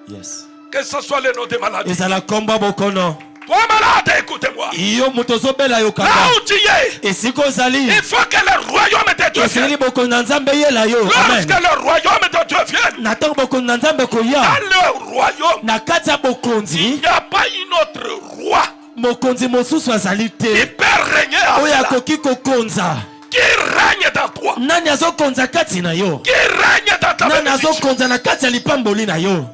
Yes. Que ce soit les noms des maladies. Ezala komba bokono. Toi malade, écoute-moi. Yo moto zobela yo Là kaka. où tu es, Esiko zali. il faut que le royaume de Dieu Esili vienne. bokono na Nzambe yela yo. Amen. Lorsque le royaume de Dieu vienne, Na tango bokono na Nzambe koya. dans le royaume, Na kati ya il bokonzi. n'y a pas une autre roi Mokonzi mosusu azali qui te. peut régner à Oyo cela. akoki kokonza. Qui règne dans toi. Nani azokonza kati na yo? Qui règne dans ta Nani bénédiction. azokonza na kati ya lipamboli na yo?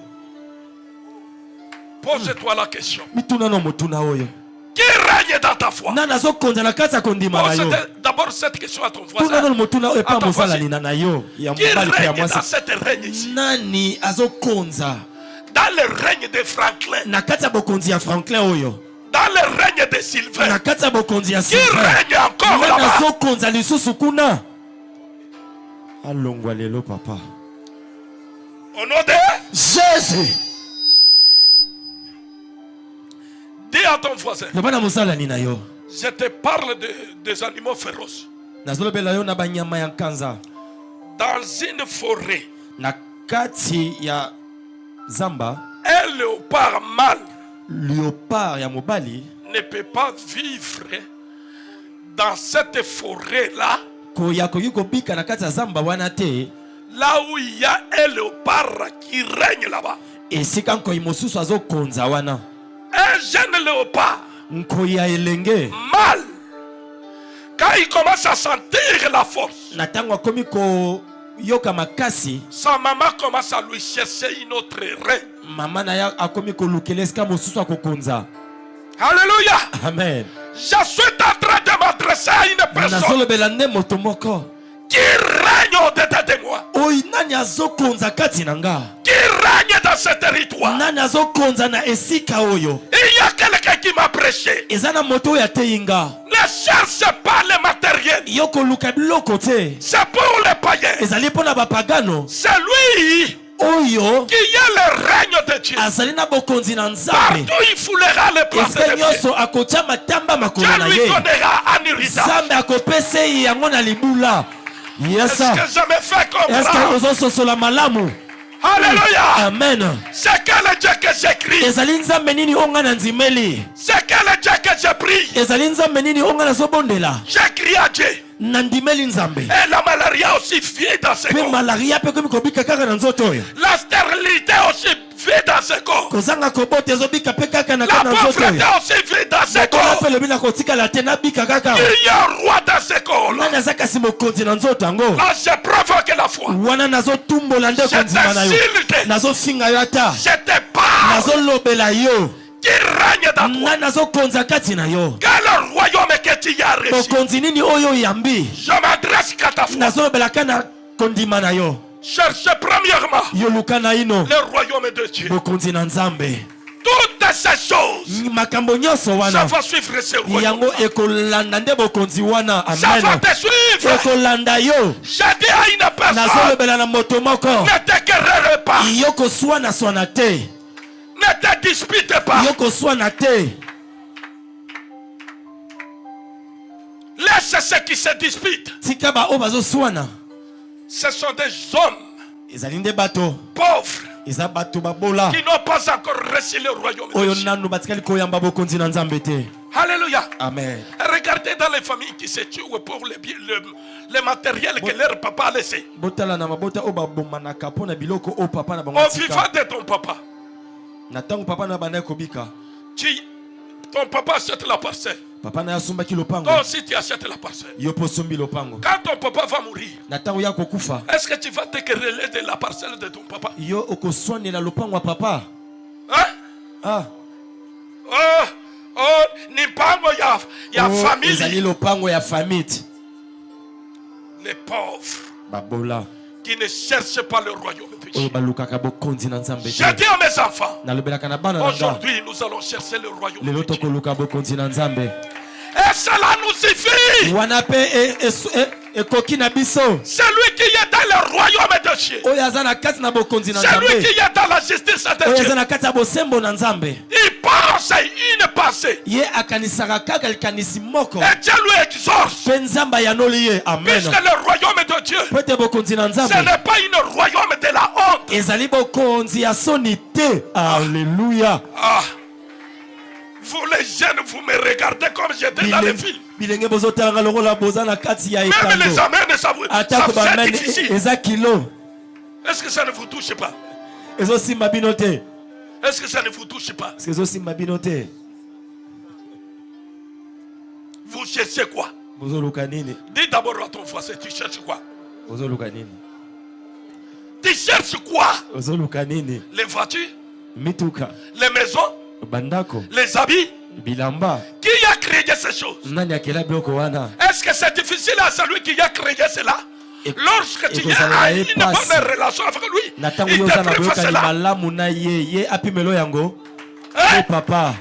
Pose-toi la question. Mituna no motuna oyo. Qui règne dans ta foi? Nani azokonza na kati ya kondima na yo? Pose d'abord cette question à ton Tuna no voisin. motuna oyo pa Attends, mosala voici. lina na yo. Ya Qui mobali pe ya règne dans mwasi. cette règne ici? Nani azokonza Dans le règne de Franklin. na kati ya bokonzi ya Franklin oyo? Dans le règne de Sylvain. Na kati ya bokonzi ya Qui Sylvain. règne encore Nani là-bas? azokonza lisusu kuna? Alongwa lelo papa. Au nom de... Jésus. Dis à ton voisin. Loba na mosala ni na yo. Je te parle des animaux féroces. Nazolobela yo na banyama ya nkanza. Dans une forêt, Na kati ya zamba, un léopard mâle léopard ya mobali ne peut pas vivre dans cette forêt-là, koya koki kobika na kati ya zamba wana te. là où il y a un léopard qui règne là-bas. Esika nkoi mosusu azokonza wana. Un jeune léopard Nkoi ya elenge. mâle, quand il commence à sentir la force, Na tango akomi koyoka makasi, sa maman commence à lui chercher une autre reine. mama na ya akomi kolukela esika mosusu akokonza. Alléluia. Amen. Je suis en train de m'adresser à une personne Nazolobela nde moto moko. qui règne au-dedans de moi, Oyi nani azokonza kati na nga? qui règne dans ce territoire. Nani azokonza na esika oyo? Il y a quelqu'un qui m'a prêché. Eza na moto oyo ateyinga. Ne cherche pas le matériel. Yo koluka biloko te. C'est pour les païens. Ezali mpo na bapagano. C'est lui Oyo qui est le règne de Dieu. azali na bokonzi na Nzambe. Partout il foulera les plantes Esika de pied. nyonso akotya matamba makolo Dieu na lui ye. donnera un héritage. Nzambe akopesa ye yango na libula. Est-ce Yesa. que je me fais Eske comprendre? ozososola malamu? Alléluia. Amen. C'est quel Dieu que j'écris. Ezali Nzambe nini onga na nzimeli? C'est quel Dieu que je prie. Ezali Nzambe nini onga na zobondela? J'écris à Dieu. nandimeli nzambe Et la malaria aussi vit dans ce pe corps. malaria pe komi kobika kaka na nzoto oyo La stérilité aussi vit dans ce corps. kozanga kobota ezobika pe kaka na La nzoto pauvreté oyo aussi vit dans ce bokola corps. pe lobi na kotikala te nabika kaka Il y a un roi dans ce corps. nani aza kasi mokonzi na nzoto yango Là, je provoque la foi. wana nazotumbola nde Je kondima na yo t'insulte. nazofinga yo ata Je te parle. nazolobela yo Qui règne dans toi. nga nazokonza kati na yo Quel royaume que tu y as reçu. bokonzi nini oyo oyambi Je m'adresse qu'à ta foi. nazolobela ka na kondima na yo Cherchez premièrement yoluka na ino le royaume de Dieu. bokonzi na nzambe Toutes ces choses, makambo nyonso ça wana va suivre ce royaume. yango ekolanda nde bokonzi wana Ça va amen te suivre. ekolanda yo J'ai dit à une personne, nazolobela na moto moko ne te querelle pas. yo koswana te Ne te dispute pas. yo koswana te Laisse ceux qui se disputent. tika baoyo bazoswana Ce sont des hommes ezali nde bato pauvres eza bato babola qui n'ont pas encore reçu le royaume de oyo Dieu. nanu batikali koyamba bokonzi na nzambe te Alléluia. amen Regardez dans les familles qui se tuent pour le matériel que leur papa a laissé. botala na mabota oyo babomanaka mpo na biloko oyo papa na bango Au atika. vivant de ton papa, na ntango papa na bandaki kobika ton papa achète la parcelle. papa na ye asombaki lopango Toi aussi tu achètes la parcelle. yo mpo osombi lopango Quand ton papa va mourir, na ntango ya kokufa est-ce que tu vas te quereller de la parcelle de ton papa? yo okoswanela lopango ya papa Hein? ah. Ni pango ya Oh, famille. ezali lopango ya famille Les pauvres babola qui ne cherchent pas le royaume de oyo Dieu. balukaka bokonzi na nzambe Je te dis à mes enfants, nalobelaka na bana na nga aujourd'hui nous allons chercher le royaume lelo de Dieu. tokoluka bokonzi na nzambe Et cela nous suffit. wana mpe ekoki na biso Celui qui est dans le royaume de Dieu, oyo aza na kati na bokonzi na celui nzambe qui est dans la justice de oyo aza Dieu, na kati ya bosembo na nzambe il pense une pensée. ye akanisaka kaka likanisi moko Et Dieu lui exauce. mpe nzambe ayanoli ye amen Puisque le royaume de Dieu, po ete bokonzi na ce nzambe n'est pas une royaume de la honte. ezali bokonzi ya soni te alleluya Ah. Vous les jeunes, vous me regardez comme j'étais dans les films. bilenge bozotalanga lokola boza na kati ya Même les ekando amènes, ça atako c'est bamene difficile. eza kilo Est-ce que ça ne vous touche pas? ezosimba bino te Est-ce que ça ne vous touche pas? parce que ezosimba bino te Vous cherchez quoi? bozoluka nini Dis d'abord à ton voisin, tu cherches quoi? bozoluka nini Tu cherches quoi? ozoluka nini Les voitures, mituka les maisons, bandako les habits. bilamba Qui a créé ces choses? nani akela biloko wana Est-ce que c'est difficile à celui qui a créé cela? Lorsque tu as une bonne relation avec lui, na ntango il yo te oza na préfère boyokani cela. malamu na ye apimelo yango Hein? o papa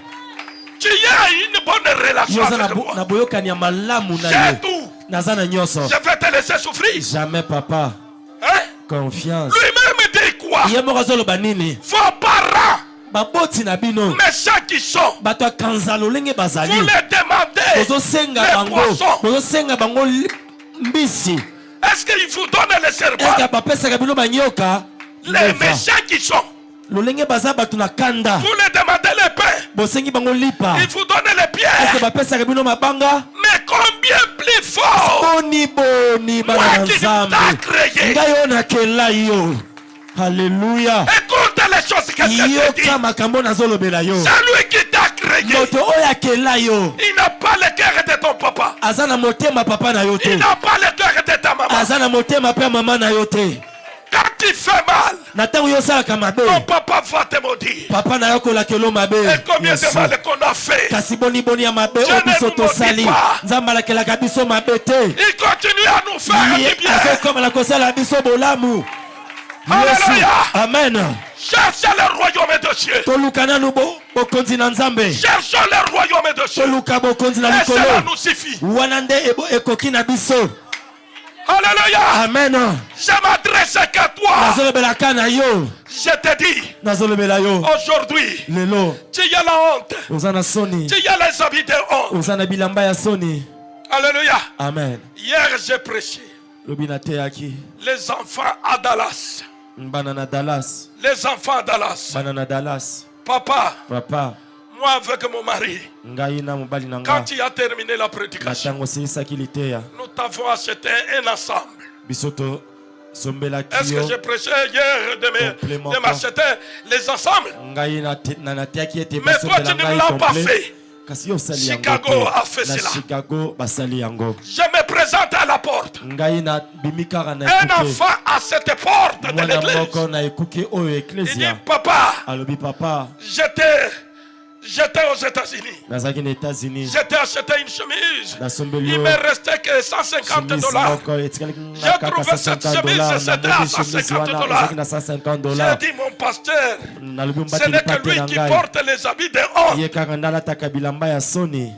Tu as une bonne relation yo oza avec na moi. boyokani ya malamu na J'ai ye tout. naza na nyonso Je vais te laisser souffrir. jamais papa Hein? confiance Lui-même dit quoi? ye moko azoloba nini Vos parents, baboti na bino méchants qui sont, bato ya kanza lolenge vous bazali les demandez. bozosenga Les bango poissons. bozosenga bango mbisi Est-ce qu'il vous donne les serpents? eske bapesaka bino banyoka Les Never. méchants qui sont, lolenge baza bato na kanda vous les demandez les pains. bosengi bango lipa Il vous donne les eske pierres. bapesaka bino mabanga Mais combien plus fort? boni boni bana na Moi qui nzambe t'a créé. ngai oyo nakela yo halleluya Écoute les choses que je te dis. yoka makambo nazolobela yo Celui qui t'a créé, moto oyo akela yo il n'a pas le cœur de ton papa. aza na motema papa na yo te Il n'a pas le cœur de ta maman. aza na motema mpe ya mama na yo te Quand tu fais mal, na ntango yo osalaka mabe ton papa va te maudire. papa na yo kolakelo mabe Et combien de Yesu. mal qu'on a fait? kasi boniboni ya mabe Je oyo ne biso vous tosali maudis pas. nzambe alakelaka biso mabe te Il continue à nous faire ye du bien. azokomela kosala biso bolamu Alléluia. Yesu amen Cherchez le royaume de Dieu. toluka nanu bokonzi na nzambe Cherchons le royaume de Dieu. toluka bokonzi na Et cela likolo nous suffit. wana nde ekoki na biso Alléluia. amen Je m'adresse qu'à toi. nazolobelaka na yo Je te dis, nazolobela yo aujourd'hui, lelo tu as la honte. oza na soni Tu as les habits de honte. oza na bilamba ya soni Alléluia. amen Hier, j'ai prêché. lobi nateyaki Les enfants à Dallas. bana na Dallas Les enfants à Dallas. bana na Dallas Papa, papa Moi avec mon mari, ngai na mobali na quand nga tu as terminé la prédication, ntango osilisaki liteya nous t'avons acheté un ensemble. biso tosombelaki Est-ce que yo j'ai prêché hier de m'acheter les ensembles? ngai nateyaki ete Mais toi, tu ne basombela ngai l'as pas complet fait. kasi yo osali yango Chicago te. a fait na cela. Chicago basali yango Je me présente à la porte. ngai nabimi kaka na Un ekuke enfant à cette porte de mwana l'église. moko na ekuke oyo Il dit, eklesia papa, alobi papa j'étais aux États-Unis. nazalaki na États-Unis J'étais acheté une chemise. nasombeli Il yo me restait que 150 chemise dollars. moko etikali J'ai na kaka trouvé cette 150 chemise, dollars c'était namoni à chemise 150 wana dollars. ezalaki na 150 J'ai dollars dit, mon pasteur, nalobi ce mbateli n'est que pate lui na qui ngai porte les habits de honte. ye kaka nde alataka bilamba ya soni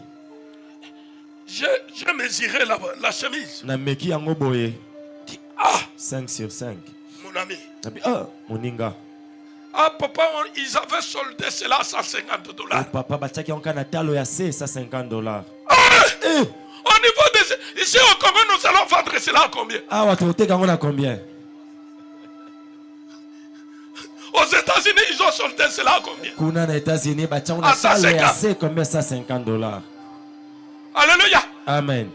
Je mesurais la chemise. nameki yango boye Dit, ah, 5 sur 5 mon ami. nabi moninga Ah, papa, ils avaient soldé cela à 150 o dollars. papa batiaki yango kaka na talo ya se 150 dollars Au niveau des... Ici au Congo, nous allons vendre cela à combien? awa toteka yango na combien Aux États-Unis, ils ont soldé cela à combien? kuna na États-Unis batia yango Ah, na talo ya 150. se combien 150 dollars Alléluia. amen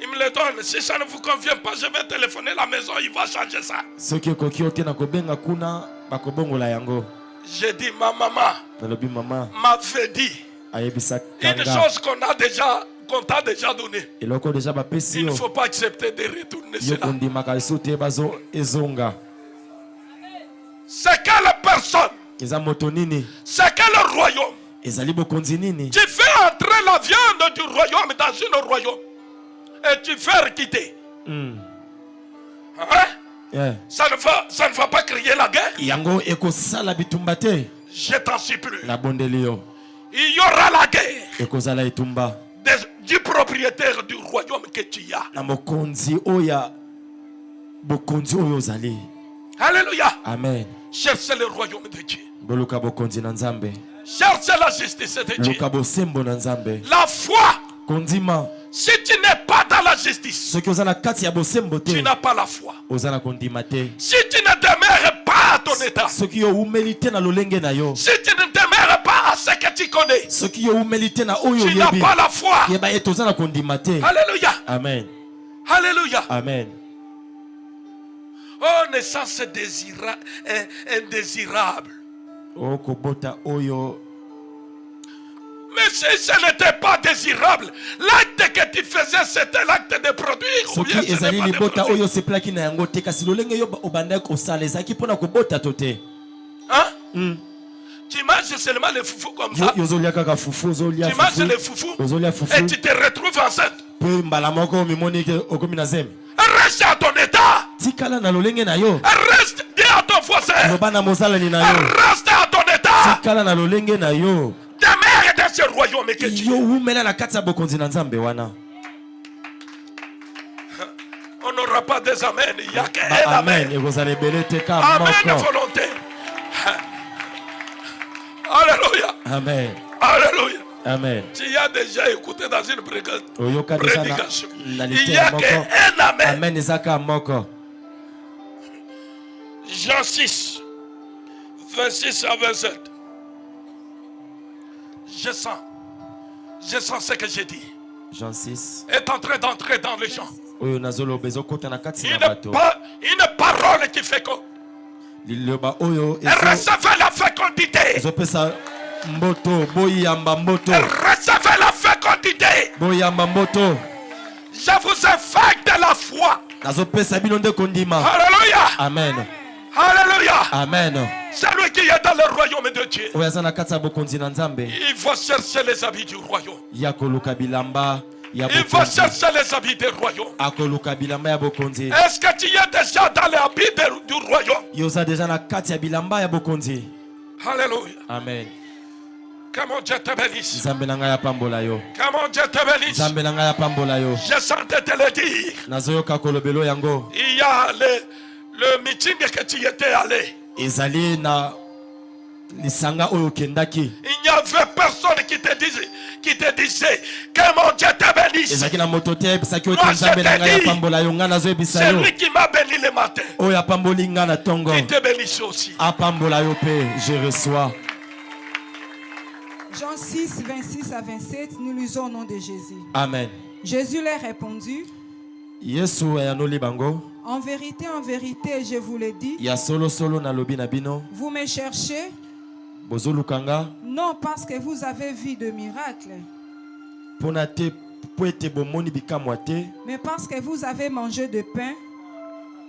Il me le donne. Si ça ne vous convient pas, je vais téléphoner à la maison. Il va changer ça. soki okoki ote na kobenga kuna bakobongola yango J'ai dit, ma maman nalobi mama m'avait dit ayebisaka une nga chose qu'on t'a déjà donnée. eloko deja bapesi Il ne yo faut pas accepter de retourner yo cela. kondimaka liso te ezonga C'est quelle personne? eza moto nini C'est quel royaume? ezali bokonzi nini Tu fais entrer la viande du royaume dans un royaume et tu fais quitter. Mm. Hein? Yeah. Ça ne va pas créer la guerre. yango ekosala bitumba te Je t'en supplie. nabondeli yo Il y aura la guerre ekozala etumba du propriétaire du royaume que tu as. na mokonzi oyo bokonzi oyo ozali Alléluia. amen Cherchez le royaume de Dieu. boluka bokonzi na nzambe Cherchez la justice de Dieu. luka bosembo na nzambe La foi. kondima Si tu n'es pas dans la justice, soki oza na kati ya bosembo tu te n'as pas la foi. oza na kondima te Si tu ne demeures pas à ton état, soki yo umeli te na lolenge na yo si tu ne demeures pas à ce que tu connais, soki yo umeli te na oyo tu n'as oyebi pas la foi. yeba ete oza na kondima te Alléluia. amen Alléluia. amen Oh, naissance indésirable. okobota oyo Mais si ce n'était pas désirable, l'acte que tu faisais, c'était l'acte de produire. Ou soki bien ce ezali n'est pas de libota produire. oyo osepelaki na yango te kasi lolenge yo obandaki kosala ezalaki mpona kobota to te Hein? Tu manges seulement les foufous comme ça. yo ozolia kaka fufu ozolia Tu manges les foufous ozolia et fufu tu te retrouves enceinte. mpe mbala moko omimoni ke okomi na zemi Reste à ton état. tikala na lolenge na yo Reste, dis à ton voisin. loba na mozalani na yo Reste à ton état. tikala na lolenge na yo Demeure dans ce royaume que tu yo umela na kati ya bokonzi na nzambe wana On n'aura pas des amen. Il n'y a qu'un amen amen. ekozala ebele te ka Amen moko volonté. Alléluia. amen Alléluia. amen Tu as déjà écouté dans une oyoka deja prédication. na Il n'y lite a ya moko qu'un amen. amen eza ka moko Jean 6, 26 à 27. Je sens ce que j'ai dit. Jean 6 Est en train d'entrer dans les gens. oyo nazoloba ezokota na kati na Une, bato une parole qui fait que liloba oyo recevez la fécondité. ezopesa mboto boyamba mboto Recevez la fécondité. boyamba mboto Je vous infecte de la foi. nazopesa bino nde kondima Alléluia. amen Alléluia. amen Celui qui est dans le royaume de Dieu, oyo aza na kati ya bokonzi na nzambe il va chercher les habits du royaume. ya koluka bilamba ya Il va bokonzi chercher les habits du royaume. akoluka bilamba ya bokonzi Est-ce que tu es déjà dans les habits du royaume? yo oza deja na kati ya bilamba ya bokonzi Alléluia. amen Que mon Dieu te bénisse. nzambe na ngai apambola yo Que mon Dieu te bénisse. nzambe na ngai apambola yo Je sentais te le dire. nazoyoka kolobelo yango Il y a le meeting que tu étais allé. ezali na lisanga oyo okendaki Il n'y avait personne qui te disait que mon Dieu te bénisse. ezalaki na moto te ayebisaki oyo te Moi, nzambe je na te ngai dis, apambola yo ngai nazoyebisa C'est yo lui qui m'a béni le matin. oyo apamboli ngai na ntongo Il te bénisse aussi. apambola yo mpe je reçois Jean 6, 26 à 27, nous lisons au nom de Jésus. Amen. Jésus leur répondit, Yesu ayanoli bango. en vérité, je vous le dis, Ya solo solo na lobi na bino. vous me cherchez, Bozolukanga. non parce que vous avez vu de miracles, Pona te po ete bomoni bikamwa te. mais parce que vous avez mangé de pain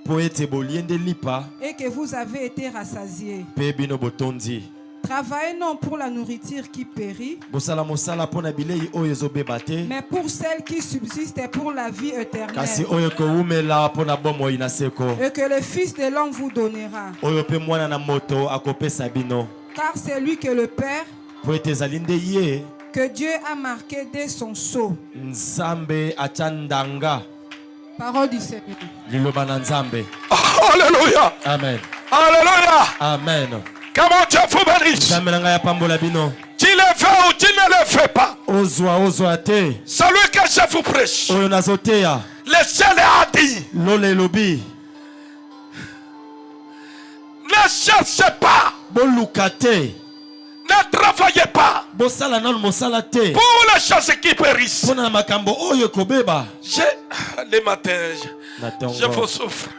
Po ete boliende lipa. et que vous avez été rassasiés. Pe bino botondi. Travaillez non pour la nourriture qui périt, Bosala mosala pona bilei oyo ezobeba te. mais pour celle qui subsiste et pour la vie Kasi éternelle, oyo koumela pona bomoi na seko. et que le Fils de l'homme vous donnera. Oyo pe mwana na moto akopesa bino. Car c'est lui que le Père, Po ete ezali nde ye. que Dieu a marqué dès son sceau. Nzambe atandanga. Parole du Seigneur. Liloba na Nzambe. Alléluia. Amen. Alléluia. Amen. Comment Dieu vous bénisse. Nzambe na ngai apambola bino. Tu le fais ou tu ne le fais pas. Ozwa te. Celui que je vous prêche. Oyo nazoteya. Le ciel a dit. Lola elobi. Ne cherchez pas. Boluka te. Ne travaillez pas. Bosala nanu mosala te. Pour les choses qui périssent. Pona makambo oyo kobeba. Les matins, je vous souffre.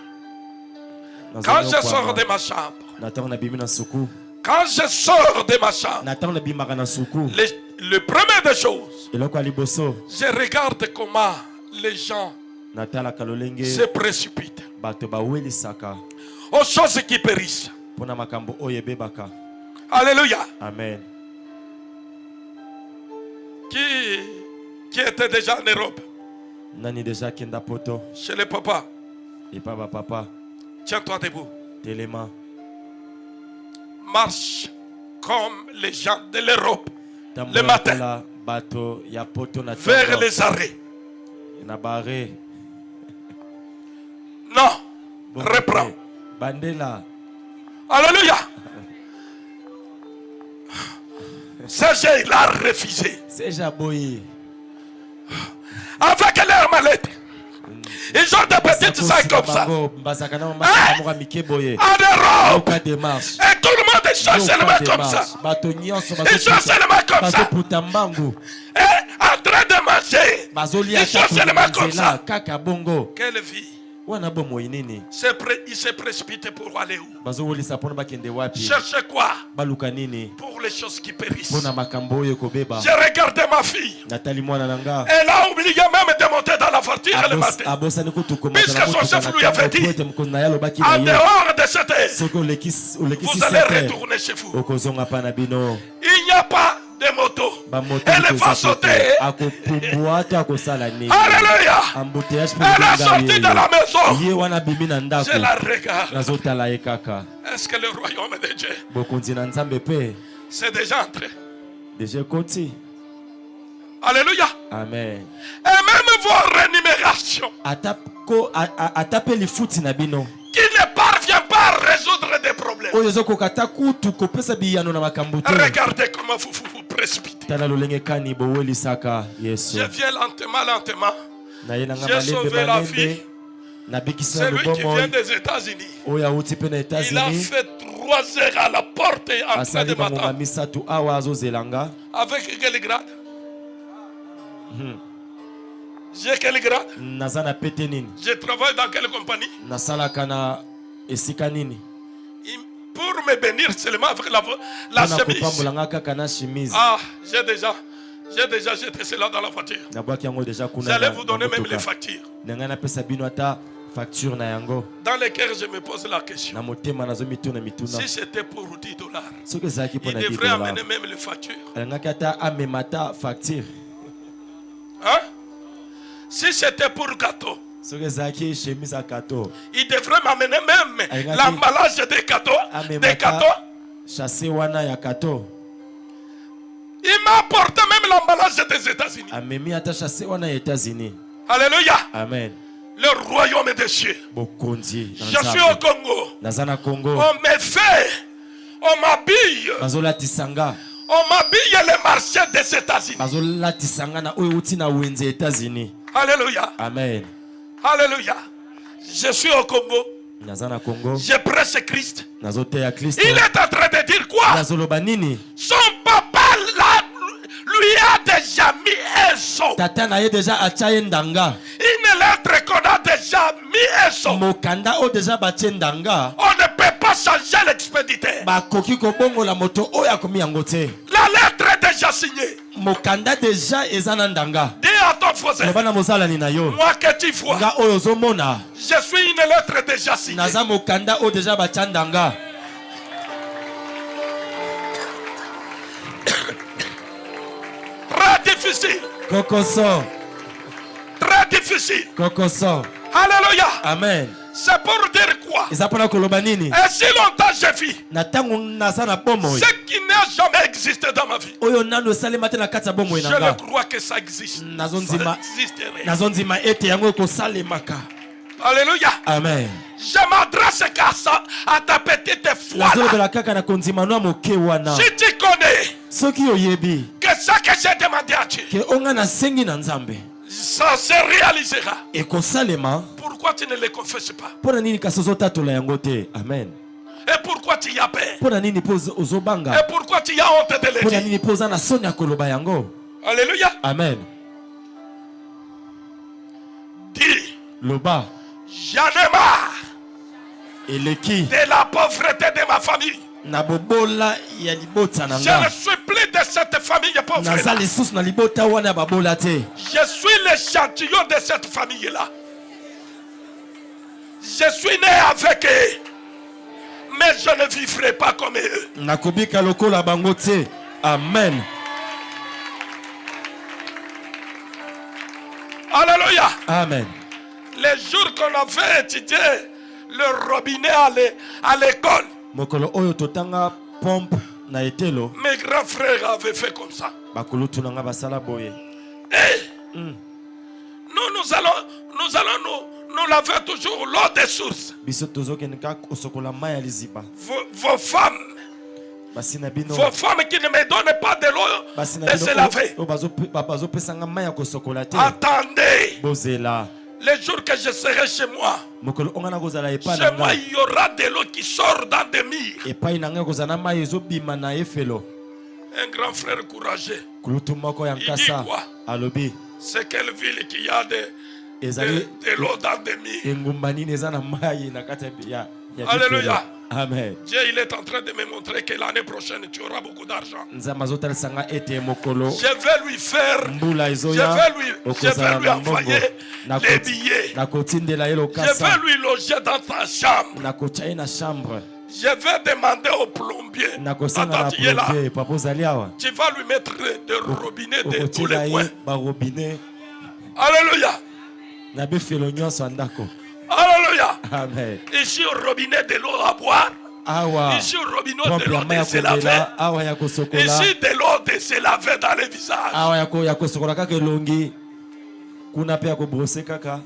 Quand je sors de ma chambre. Natango na bimi na suku. Quand je sors de ma chambre. Natango na bimaka na suku. Le premier des choses. Eloko aliboso. Je regarde comment les gens Natala kalolenge. se précipitent. Bato bawelisaka. Aux choses qui périssent. Pona makambo oyo ebebaka. Alléluia. Amen. Qui était déjà en Europe? Nani déjà kenda poto. Chez le papa. Et papa papa. Tiens-toi debout. Telema. Marche comme les gens de l'Europe. Le matin. Bato ya poto na vers les arrêts. Na barre. Non. Reprends. Bandela. Alléluia. Serge, il a refusé. C'est Jaboyi. Avec leur mallette. Ils ont des petites sacs comme ça. En Europe. Et tout le monde est seulement comme ça. Ils sont seulement comme ça. Et en train de manger. Ils sont seulement comme ça. Quelle vie. Il s'est précipité pour aller où? Cherchez quoi? Pour les choses qui périssent. J'ai regardé ma fille. Elle a oublié même de monter dans la voiture le matin. Puisque son chef lui avait dit, en dehors de cette heure, vous allez retourner chez vous. Il n'y a pas de moto. Elle va sauter. Alléluia. Elle a sorti de la maison. Je la regarde. Est-ce que le royaume de Dieu c'est déjà entré? Alléluia. Amen. Et même vos rémunérations qui ne parvient pas à résoudre des problèmes. Regardez comment vous précipitez. Je viens lentement. J'ai sauvé la vie. Celui qui vient des États-Unis. Il a fait 3 heures à la porte en train de m'attendre. Avec quel grade? J'ai quel grade? Je travaille dans quelle compagnie? Pour me bénir seulement avec la chemise. Ah, j'ai déjà jeté cela dans la voiture. J'allais vous donner même les factures. Dans lesquelles je me pose la question. Si c'était pour $10, il devrait amener même les factures. Hein? Si c'était pour gâteau, il devrait m'amener même l'emballage des gâteaux. Il m'a apporté même l'emballage des États-Unis. Alléluia. Amen. Le royaume des cieux. Je suis au Congo. On me fait. On m'habille. On m'habille les marchés des États-Unis. Alléluia. Amen. Alléluia. Je suis au Congo. Je prêche Christ. Il est en train de dire quoi? Son papa eso. tata na ye déjà atia ye ndanga Une lettre qu'on a déjà mis eso. mokanda oyo déjà batie ndanga On ne peut pas changer l'expéditeur. bakoki kobongola moto oyo akomi yango te. La lettre est déjà signée. Mokanda déjà eza na ndanga. Dis à ton voisin. Loba na mozalani na yo. Moi que tu vois. Nga oyo ozomona. Je suis une lettre déjà signée. Naza mokanda oyo déjà batia ndanga. Très difficile. Kokoso. Très difficile. Kokoso. Alléluia. Amen. C'est pour dire quoi? Eza pona koloba nini? Et si longtemps j'ai vu Na tango naza na bomo. ce qui n'a jamais existé dans ma vie. Oyo nano salema te na kati ya bomo Je nanga. le crois que ça existe. Ça Nazonzima. existerait. Nazonzima ete yango kosalemaka. Alléluia. Amen. Je m'adresse qu'à ça, à ta petite foi. Nazolo de là. la kaka na konzima no moke wana. Si tu connais Soki oyebi que ça que j'ai demandé à Dieu, ke onga na sengi na nzambe. ça se réalisera. Ekosalema. Pourquoi tu ne le confesses pas? Pona nini kasi ozotatola yango te? Amen. Et pourquoi tu y as peur? Pona nini po ozobanga? Et pourquoi tu as honte de le Pona dire? nini po oza na soni ya koloba yango? Alléluia. Amen. Dis, Loba j'en ai marre eleki de la pauvreté de ma famille. na bobola ya libota na Je nga. ne suis plus de cette famille pauvre. Naza lisusu na libota wana ya babola te. Je suis l'échantillon de cette famille-là. Je suis né avec eux. Mais je ne vivrai pas comme eux. Nakobika lokola bango te. Amen. Alléluia. Amen. Les jours qu'on avait étudié le robinet à l'école, Mokolo oyo totanga pompe na etelo. mes grands frères avaient fait comme ça. Bakulutu nanga basala boye. Et nous allons nous laver toujours l'eau des sources. Biso tozokende kaka kosokola mai ya liziba. Vos femmes Basi na bino. Vos femmes qui ne me donnent pas de l'eau de se laver. Bazopesanga mai ya kosokola te. Attendez. Bozela. Les jours que je serai chez moi, Mokolo ongana kozala epa chez na moi nga. il y aura de l'eau qui sort dans des murs. Epai na nga kozala mai ezobima na efelo. Un grand frère courageux. Kulutu moko ya nkasa. quoi? Alobi. C'est quelle ville qui a de l'eau dans des murs? Engumba nini eza na mai na kati ya Alléluia. Amen. Dieu il est en train de me montrer que l'année prochaine tu auras beaucoup d'argent. Nzambe azotalisanga ete mokolo Je vais lui faire. mbula Je ezoya. vais lui envoyer les billets. Nakotindela ye Je lokasa. vais lui loger dans ta chambre. Nakotia ye na chambre. Je vais demander au plombier. Nakosanga Attends, na tu es là. plombier papa ozali awa. Tu vas lui mettre des robinets de tous Okotiela les ye coins. ba robinet Alléluia. na befelo nyonso ya ndako. Alléluia. Amen. Ici au robinet de l'eau à boire. Awa. Ici au robinet Pompe de l'eau ya mai de ya se laver. komela. Awa ya kosokola. Ici de l'eau de se laver dans le visage. Awa ya kosokola kaka elongi. Kuna pe ya kobrose kaka.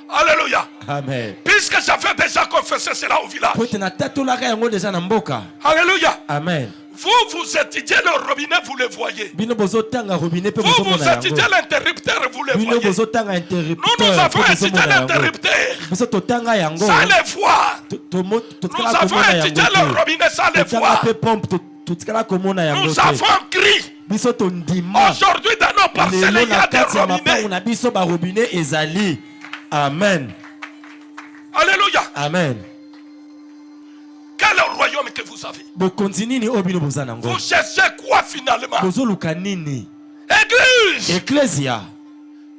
Alléluia. Amen. Puisque j'avais déjà confessé cela au village. Po ete na tatolaka yango deja na mboka. Alléluia. Amen. Vous étudiez le robinet, vous le voyez. Bino bozotanga robinet pe Vous bozomona étudiez yango. l'interrupteur, vous le Bino voyez. bozotanga Nous interrupteur avons pe étudié bozomona yango. l'interrupteur. Biso totanga yango. Sans le voir. Nous Totikala avons komona étudié yango le te. robinet sans le Totanga voir. pe pompe totikala komona yango Nous te. avons crié. Biso tondima. Aujourd'hui, dans nos parcelles, Lelo il y na a des kati ya mapangu robinets. na biso ba robinet ezali. Amen. Alléluia. Amen. Quel est le royaume que vous avez? Bokonzi nini oyo bino boza nango? Vous cherchez quoi finalement? Bozoluka nini? Église, Ecclesia.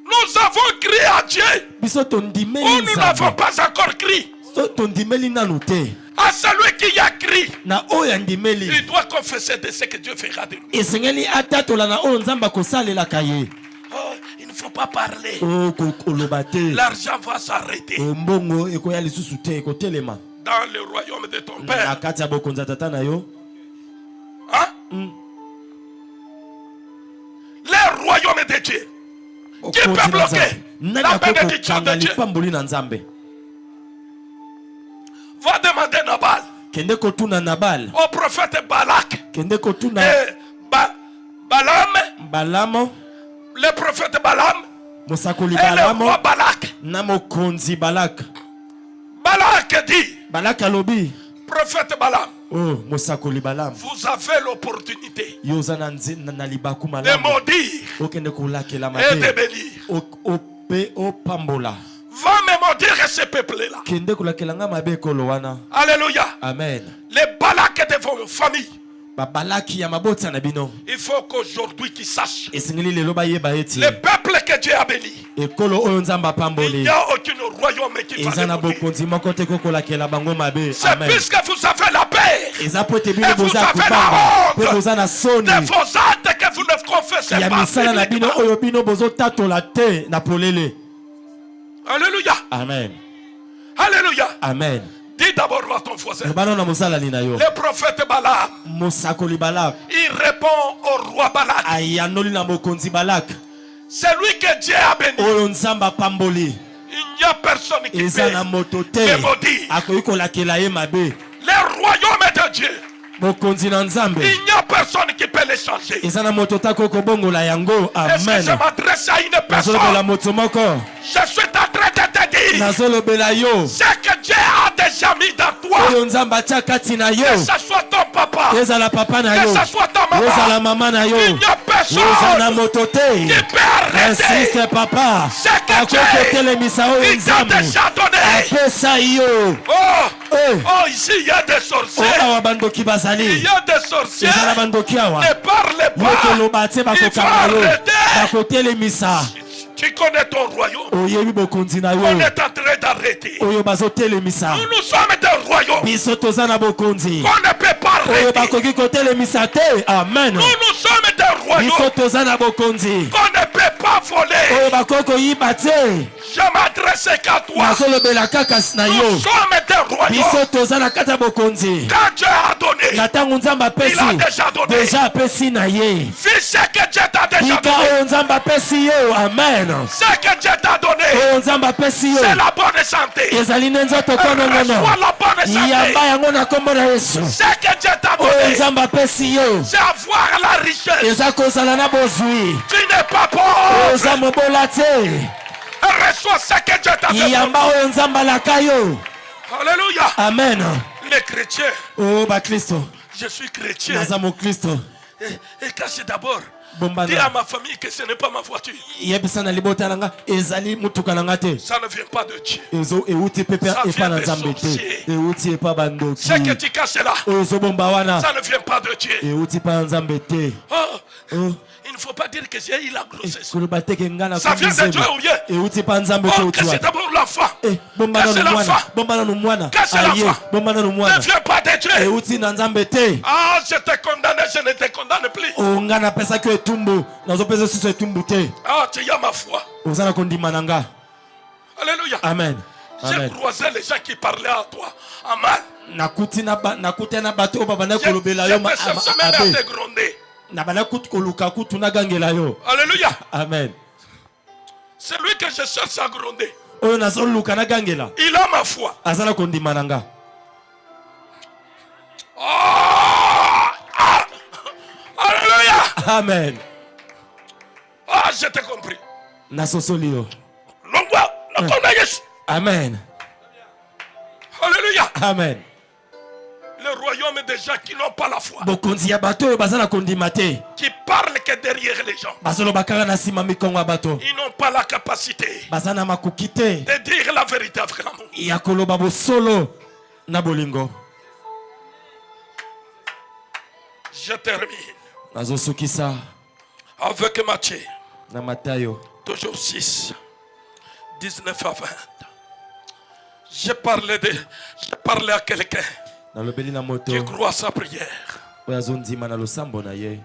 nous avons crié à Dieu. Biso Ou tondimeli nous n'avons nzambe. pas encore crié. So tondimeli nanu te. À celui qui a crié, Na oyo andimeli. il doit confesser de ce que Dieu fera de lui. Esengeli atatola na oyo nzambe akosalelaka ye. Oh, il ne faut pas parler. O koloba te. L'argent va s'arrêter. Mbongo ekoya lisusu te ekotelema. Dans le royaume de ton Na père. kati ya bokonzi ya tata na yo. Hein? Le royaume de Dieu. Qui peut bloquer la bénédiction de Nani Dieu? lipamboli na nzambe. Va demander Nabal Kende kotuna Nabal. au prophète Balak Kende kotuna et Balaam, Balamo. le prophète Balaam Mosakoli et le Balamo. roi Balak. Na mokonzi Balak. Balak dit, Balak alobi. Prophète Balaam, Oh, mosakoli Balaam. vous avez l'opportunité Yoza na na libaku de malamu. maudire Okende kolakela et de mabe. bénir. Ope o pambola. Va me maudire ce peuple-là. Kende kolakela nga mabe kolowana. Alléluia. Amen. Les Balaks de vos familles. Babalaki ya mabota na bino. Il faut qu'aujourd'hui qu'ils sachent. Esengeli lelo bayeba eti. Le peuple que Dieu a béni. Ekolo oyo nzamba Il pamboli. n'y a aucun royaume qui va Eza na le maudire. bokonzi moko te kokolakela bango mabe. C'est Amen. puisque vous avez la paix Eza po ete bino Et vous boza avez kubanga. la honte Pe boza na soni. de vos actes que vous ne confessez Ya pas. misala na bino publiquement. oyo bino bozo tatola te na polele. Alléluia. Amen. Alléluia. Amen. Dis d'abord à ton voisin. Bano na mosala na yo. Le prophète Balaam, Mosakoli Balak. il répond au roi Balak. Ayanoli na mokonzi Balak. C'est lui que Dieu a béni. Oyo nzamba pamboli. Il n'y a personne qui Eza peut na moto te. le maudire. Akoki kolakela ye mabe. Le royaume de Dieu, Mokonzi na nzambe. il n'y a personne qui peut le changer. Eza na moto ta koko bongola yango. Est-ce que je Amen. m'adresse à une Nazolobela personne? moto moko. Je suis en train de te dire Nazolobela yo. ce que Dieu a déjà mis dans toi. Oyo nzamba atia kati na yo. Que ce soit ton papa, Ezala papa na que yo. ce soit ta Ezala maman, mama na yo. il n'y a Oza na personne moto qui te. peut arrêter. Insiste papa. C'est que Dieu, Akokotelemisa oyo il t'a nzambe. déjà donné. Apesa yo. Oh, Eh. oh, ici il y a des O sorciers. awa bandoki Il bazali. y a des sorciers. Ezala bandoki awa. Ne parlez Yokoloba pas. te Il faut bakokanga yo. arrêter. Bakotelemisa. Tu connais ton royaume. Oyebi bokonzi na On yo. est en train d'arrêter. Oyo bazotelemisa. Nous sommes des royaumes. Biso toza na bokonzi. On ne peut pas Oyo arrêter. bakoki kotelemisa te. Amen. Nous sommes des Biso royaumes. toza na bokonzi. On ne peut pas voler. Oyo bakoki koyiba te. Je m'adresse qu'à toi. Nazolobela kaka na yo. Nous sommes des royaumes. Biso toza na kati ya bokonzi. Quand Dieu a donné, Na ntango nzambe apesi. il a déjà donné. Deja apesi na ye. Fais ce que Dieu t'a déjà Bika donné. oyo nzambe apesi yo. Amen. Ce que Dieu t'a donné, Oyo nzambe apesi yo. c'est la bonne santé. Ezali ne nzoto Reçois konongono. la bonne santé. Yamba yango na kombo na Yesu. Ce que Dieu t'a Oyo donné, nzambe apesi yo. c'est avoir la richesse. Eza kozala na bozwi. Tu n'es pas Oyo pauvre. oza mobola te. Reçois ce que Dieu t'a fait. Yamba oyo nzambe alaka yo. Alléluia. Amen. Les chrétiens, Oh bakristo. je suis chrétien. Naza mokristo. Et quand c'est d'abord, dis à Bombana. ma famille que ce n'est pas ma voiture. Yebisa na libota na nga ezali mutuka na nga te. Ça ne vient pas de Dieu. Ezo euti pepe Ça epa vient na des nzambe te. sorciers. Euti epa bandoki. Ce que tu casses là, Oyo ezobomba wana. ça ne vient pas de Dieu. Euti pa na nzambe te. Oh, Oh. il ne faut pas dire que j'ai eu la grossesse. Koloba te ke nga na Ça vient de Dieu ou rien? Euti pa nzambe te Oh, que c'est uti d'abord l'enfant. bomba Casse na mwana. l'enfant. Bomba na mwana. Casse Aye, l'enfant. bomba na Ne mwana. viens pas de Dieu. Euti na nzambe te. Ah, je t'ai condamné, je ne te condamne plus. O nga napesaki yo etumbu. Nazopesa susu etumbu te. Ah, tu as ma foi. Oza na kondima na nga. Alléluia. Amen. J'ai Amen. croisé les gens qui parlaient à toi en mal. Nakuti na bato oyo babanda Je kolobela yo me cherche même à abe. te gronder. Na banda kutu koluka kutu nagangela yo. Alléluia. Amen. C'est lui que je cherche à gronder. Oyo nazoluka nagangela. Il a ma foi. Aza na kondima na nga. Ah, ah. Alléluia. Amen. Ah, je t'ai compris. Nasosoli yo. Longwa, nakona Yesu. Amen. Alléluia. Amen. Le royaume des gens qui n'ont pas la foi, Bokonzi ya bato oyo baza na kondima te. qui parlent que derrière les gens. Bazoloba kaka na nsima mikongo ya bato. Ils n'ont pas la capacité Baza na makoki te de dire la vérité avec amour. ya koloba bosolo na bolingo. Je termine Nazosukisa avec Matthieu, na Matayo. toujours 6, 19 à 20. Je parlais à quelqu'un Nalobeli na moto qui croit à sa prière. oyo azondima na losambo na ye.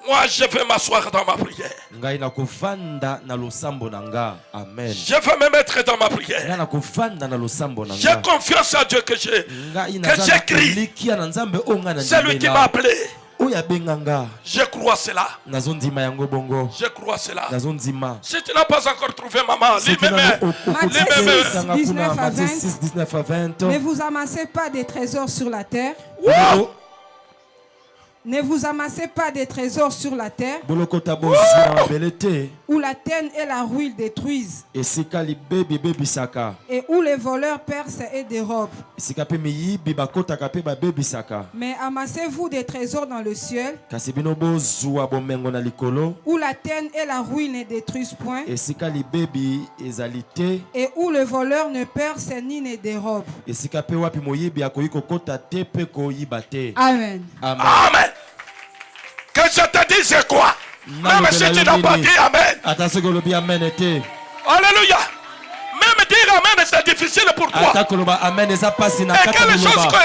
Moi, je vais m'asseoir dans ma prière. Ngai nakofanda na losambo na nga. Amen. Je vais me mettre dans ma prière. Ngai nakofanda na losambo na J'ai nga. confiance à Dieu que Ngai que naza na j'écris. elikia na nzambe oyo ngai C'est lui qui m'a nandimela. appelé. Oyo abenga nga. Je crois cela. Nazondima yango bongo. Je crois cela. Nazondima. Si tu n'as pas encore trouvé maman, lis-moi. Matthieu 6, 19 à 20. 6, 19 à 20. Ne vous amassez pas des trésors sur la terre, Wow! Ne vous amassez pas des trésors sur la terre, bolokota bozwa mabele te où la terre et la rouille détruisent, esika libebi bebisaka et où les voleurs percent et dérobent. esika mpe miyibi bakotaka mpe babebisaka Mais amassez-vous des trésors dans le ciel, kasi bino bozwa bomengo na likolo où la terre et la rouille ne détruisent point, esika libebi ezali te et où le voleur ne perce ni ne dérobe. esika mpe wapi moyibi akoki kokota te mpe koyiba te. Amen. Amen. Amen. Que je te dise quoi? Même si tu n'as pas dit Amen. Ata soki olobi amen te. Alléluia. Même dire Amen, c'est difficile pour toi. Ata koloba amen eza pasi na Et kati quelque chose koloba.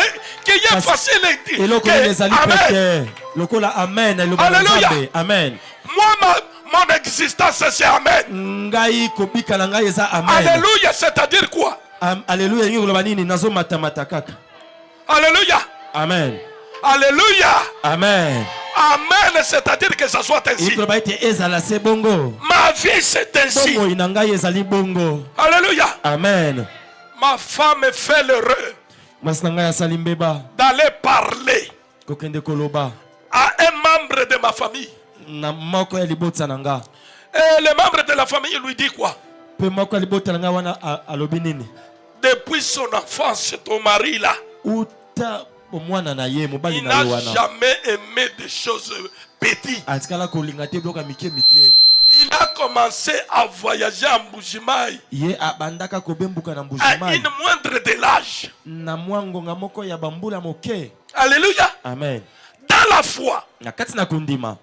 qui est facile à dire. eloko nini ezali Amen. pete lokola amen eloba na Alléluia. Nzambe. Amen. Moi, mon existence, c'est Amen. Ngai kobika na ngai eza amen. Alléluia, c'est-à-dire quoi? Alléluia ngi koloba nini nazomatamata kaka. Alléluia. Amen. Alléluia. Amen. Amen, c'est-à-dire que ça soit ainsi. ikoloba ete ezala se bongo. Ma vie, c'est ainsi. Bongo na ngai ezali bongo. Alléluia. Amen. Ma femme fait l'heureux Mwasi na ngai asali mbeba d'aller parler kokende koloba à un membre de ma famille. na moko ya libota na nga. Et le membre de la famille lui dit quoi? Pe moko ya libota na nga wana alobi nini? Depuis son enfance, ton mari là, Uta omwana na ye mobali il na n'a ye wana. jamais aimé des choses petites. Atikala kolinga te bloka mike mike. Il a commencé à voyager en Mbujimaï Ye abandaka kobembuka na à Mbujimayi. une moindre de l'âge. Na mwangonga moko ya bambula moke. Alléluia. Amen. Dans la foi, Na kati na kundima.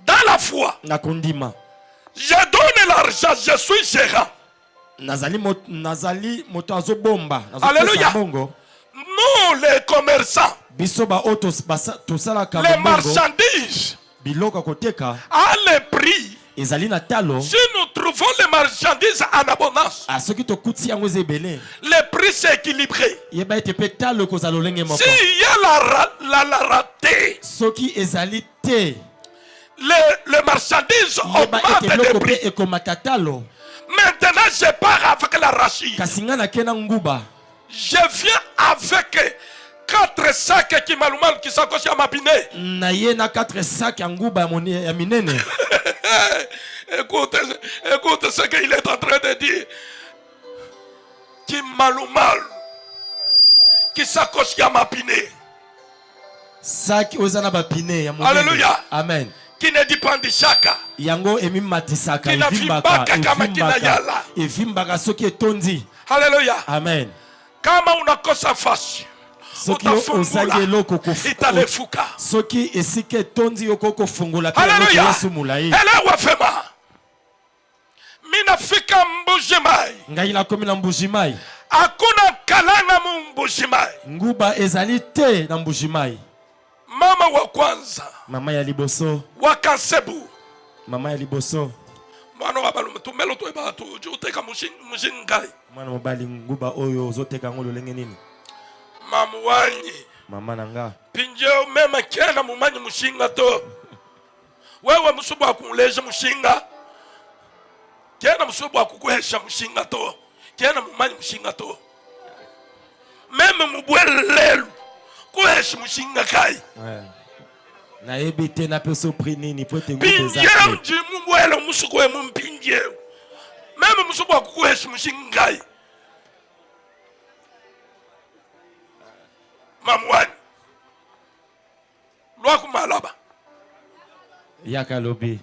dans la foi, Na kundima. je donne l'argent, je suis gérant. Nazali moto azobomba. Alléluia. Bongo. Nous, les commerçants, Biso ba otos tosala ka les bongo. marchandises, Biloko koteka. à les prix, Ezali na talo. si nous trouvons les marchandises en abondance, Soki tokuti yango ezebele. les prix c'est équilibré. Yeba ete pe talo kozala lolenge moko. S'il y a la raté, Soki ezali te. les marchandises Yeba ete augmentent de loko prix. pe ekomata talo. Maintenant, je pars avec l'arachide. Kasi nga na kena nguba. Je viens avec 4 sacs qui m'allument, qui s'accrochent à ma pinée. Na ye na 4 sacs ya nguba ya minene. Écoute ce qu'il est en train de dire. Qui m'allument, qui s'accrochent à ma pinée. Sac ozana ba pine ya minene. Alléluia. Amen. Qui ne dépend de chacun. Yango emimatisaka Kina vimbaka kama kina yala. evimbaka soki etondi. Alléluia. Amen. Kama unakosa fasi, Soki ozali eloko italefuka. soki esika etondi yoko kofungula pe Alléluia. yosumula ye. Ele wafema. Mina fika Mbujimayi. Ngai nakomi na Mbujimayi. Hakuna kalanga mu Mbujimayi. Nguba ezali te na Mbujimayi. Mama wa kwanza Mama ya liboso. wa Kansebu. Mama ya liboso. Mwana wa balume tumelo to ebatu juteka mushingai. Mwana mobali nguba oyo ozoteka ngo lolenge nini? Mamu wanyi. Mama nanga. Pinjeo mema kena mumanyi mushinga to. Wewe musubu akuleje mushinga. Kena musubu akukuhesha mushinga to. Kena mumanyi mushinga to. Meme mubwelelu. Kuhesha mushinga kai. Na ebite na peso pri nini pote nguba Pinjeo ezali. nji mubwelo musuku we mumpinjeo. Meme musubu akukuhesha mushinga kai. Mamwani Lwaku malaba Yaka lobi.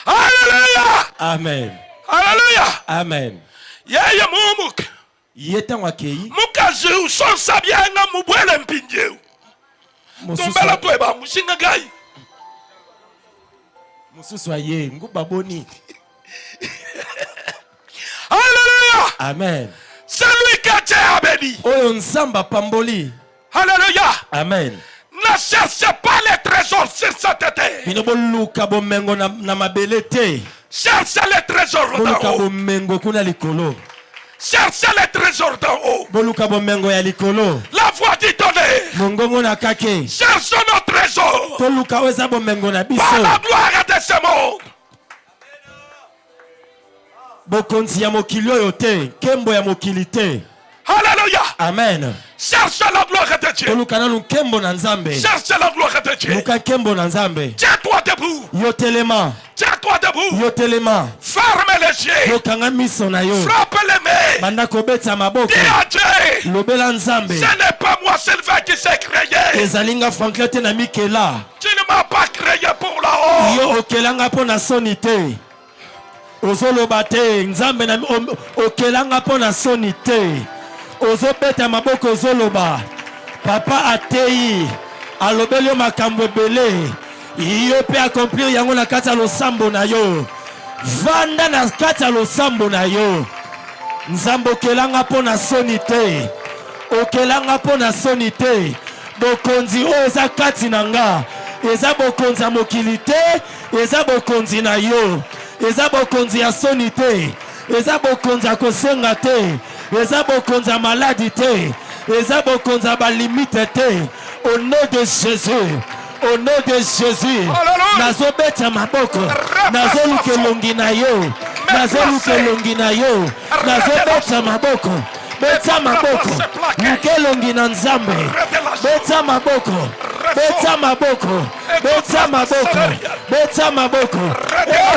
Hallelujah. Amen. Hallelujah. Amen. Yeye mumuke Yeta wakei. mukazi usonsa byanga mubwele mpinjeu tombela tweba mushinga gai Mususu aye nguba boni. Hallelujah. Amen. Celui qui a été abéni. Oyo nzamba pamboli. Hallelujah. Amen. Ne cherchez pas les trésors sur cette terre. Bino boluka bomengo na mabele te. Cherchez les trésors d'en Boluka haut. bomengo kuna likolo. Cherchez les trésors d'en haut. Boluka bomengo ya likolo. La voix dit donner. Mongongo na kake. Cherchons nos trésors. Toluka weza bomengo na biso. Par la gloire de ce monde. bokonzi ya mokili oyo te, nkembo ya mokili te. Alléluia. Amen. Cherche la gloire de Dieu. Toluka nanu nkembo na Nzambe. Cherche la gloire de Dieu. Luka nkembo na Nzambe. Tiens-toi debout. Yo telema. Tiens-toi debout. Yo telema. Ferme les yeux. Yo kanga miso na yo. Frappe les mains. Banda kobetsa maboko. Dis à Dieu. Lobela Nzambe. Ce n'est pas moi Sylvain qui s'est créé. Ezalinga Franklin te na mikela. Tu ne m'as pas créé pour là-haut. Yo okelanga po na soni te. Ozoloba te. Nzambe na okelanga po na soni te. Ozobeta maboko ozoloba. Papa atei. Alobeli yo makambo ebele. Yo pe accomplir yango na kati ya losambo na yo. Vanda na kati ya losambo na yo. Nzambe okelanga po na soni te. Okelanga po na soni te. Bokonzi oyo eza kati na nga. Eza bokonzi ya mokili te. Eza bokonzi na yo. Eza bokonzi ya soni te. Eza bokonzi ya kosenga te. Eza bokonzi ya maladi te. Eza bokonzi ya balimite te. Au nom de Jésus. Au nom de Jésus. Nazobeta maboko. Nazoluka elongi na yo. Nazoluka elongi na yo. Nazobeta maboko. Beta maboko. Luka elongi na Nzambe. Beta maboko. Beta maboko. Beta maboko. Beta maboko.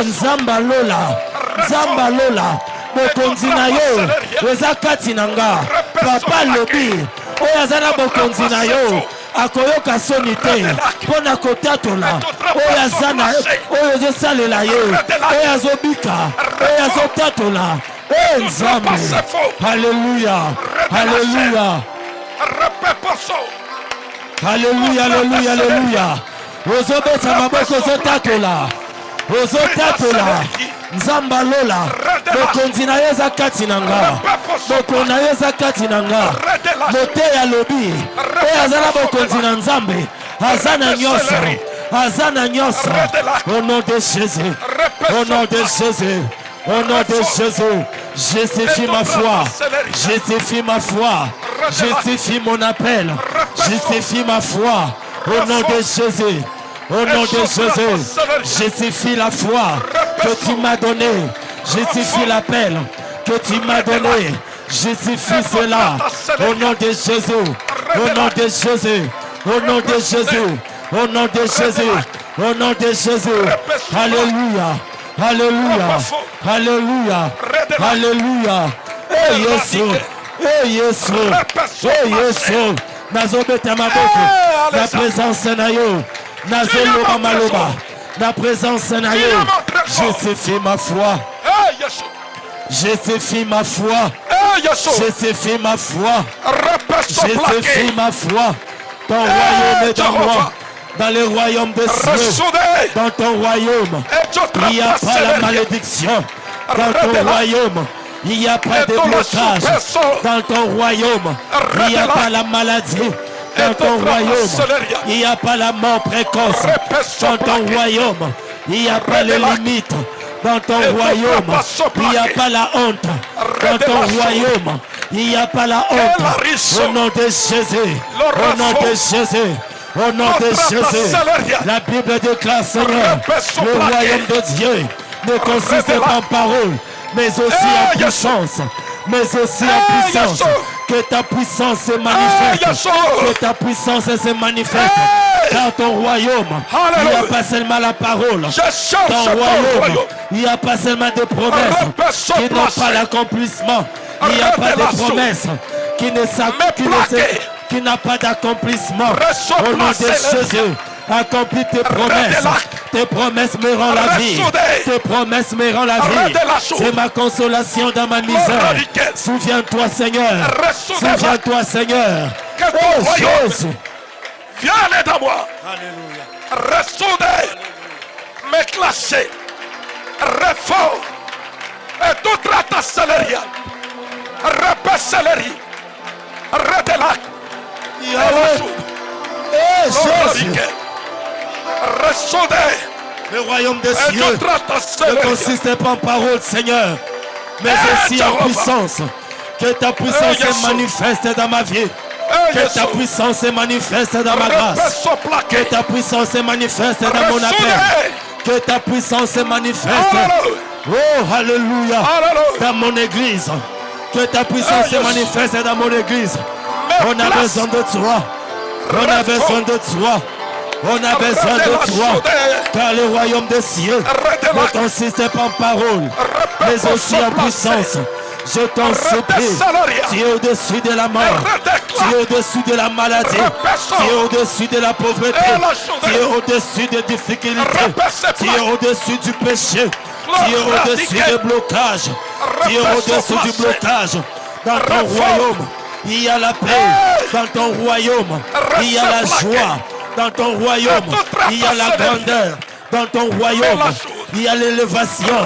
Nzamba lola. Nzamba lola. Bokonzi na yo. Eza kati na nga. Papa lobi. Oyo aza na bokonzi na yo. Akoyoka soni te. Pona kotatola. Oyo aza na. Oyo ezosalela ye. Oyo azobika. Oyo azotatola. Nzambe. Alléluia. Alléluia. Alléluia, alléluia, alléluia. Ozobeta maboko ozotatola. Ozotatola. Nzamba lola. Bokonzi na yo eza kati na nga. Bokonzi na yo eza kati na nga. Moteya lobi. Oyo aza na bokonzi na Nzambe. Aza na nyonso. Aza na nyonso. Au nom de Jésus. Au nom de Jésus. Au nom de Jésus. Justifie ma foi. Justifie ma foi. Justifie mon appel. Justifie ma foi. Au nom de Jésus. Au nom de Jésus. Justifie la foi que tu m'as donnée. Justifie l'appel que tu m'as donné. Justifie cela. Au nom de Jésus. Au nom de Jésus. Au nom de Jésus. Au nom de Jésus. Au nom de Jésus. Alléluia. Alléluia. Alléluia. Alléluia. Eh Yesu. Eh Yesu. Eh Yesu. Nazobeta maboko. La présence na yo. Nazoloba maloba. La présence na yo. Justifie ma foi. Justifie ma foi. Justifie ma foi. Justifie ma foi. Ton royaume est en moi. Dans le royaume des cieux, dans ton royaume, il n'y a pas la malédiction. Dans ton royaume, il n'y a pas de blocage. Dans ton royaume, il n'y a pas la maladie. Dans ton royaume, il n'y a pas la mort précoce. Dans ton royaume, il n'y a pas les limites. Dans ton royaume, il n'y a pas la honte. Dans ton royaume, il n'y a pas la honte. Au nom de Jésus. Au nom de Jésus. Au nom de Jésus, la Bible déclare, Seigneur, le royaume de Dieu ne consiste pas en parole, mais aussi en puissance. Mais aussi en puissance. Que ta puissance se manifeste. Que ta puissance se manifeste. Dans ton royaume, il n'y a pas seulement la parole. Dans ton royaume, il n'y a pas seulement des promesses qui n'ont pas l'accomplissement. Il n'y a pas de promesses qui n'a pas d'accomplissement. Au nom de Jésus, accomplis tes promesses. Tes promesses me rendent la vie. Tes promesses me rendent la vie. C'est ma consolation dans ma misère. Souviens-toi, Seigneur. Souviens-toi, Seigneur. Oh Jésus. Viens l'aide à moi. Alléluia. Ressouder. M'éclater. Refort. Et toute la tassellerie. Repessellerie. Redelac. Eh Jésus. Ressouder. Le royaume des cieux ne consiste pas en parole, Seigneur, mais aussi en puissance. Que ta puissance se manifeste dans ma vie. Que ta puissance se manifeste dans ma grâce. Que ta puissance se manifeste dans mon appel. Que ta puissance se manifeste Oh, alléluia. Alléluia. Dans mon église. Que ta puissance se manifeste dans mon église. On a besoin de toi. On a besoin de toi. On a besoin de toi. Car le royaume des cieux ne consiste pas en parole, mais aussi en puissance. Je t'en supplie. Tu es au-dessus de la mort. Tu es au-dessus de la maladie. Tu es au-dessus de la pauvreté. Tu es au-dessus des difficultés. Tu es au-dessus du péché. Tu es au-dessus des blocages. Tu es au-dessus du blocage. Dans ton royaume, il y a la paix. Dans ton royaume, il y a la joie. Dans ton royaume, il y a la grandeur. Dans ton royaume, il y a l'élévation.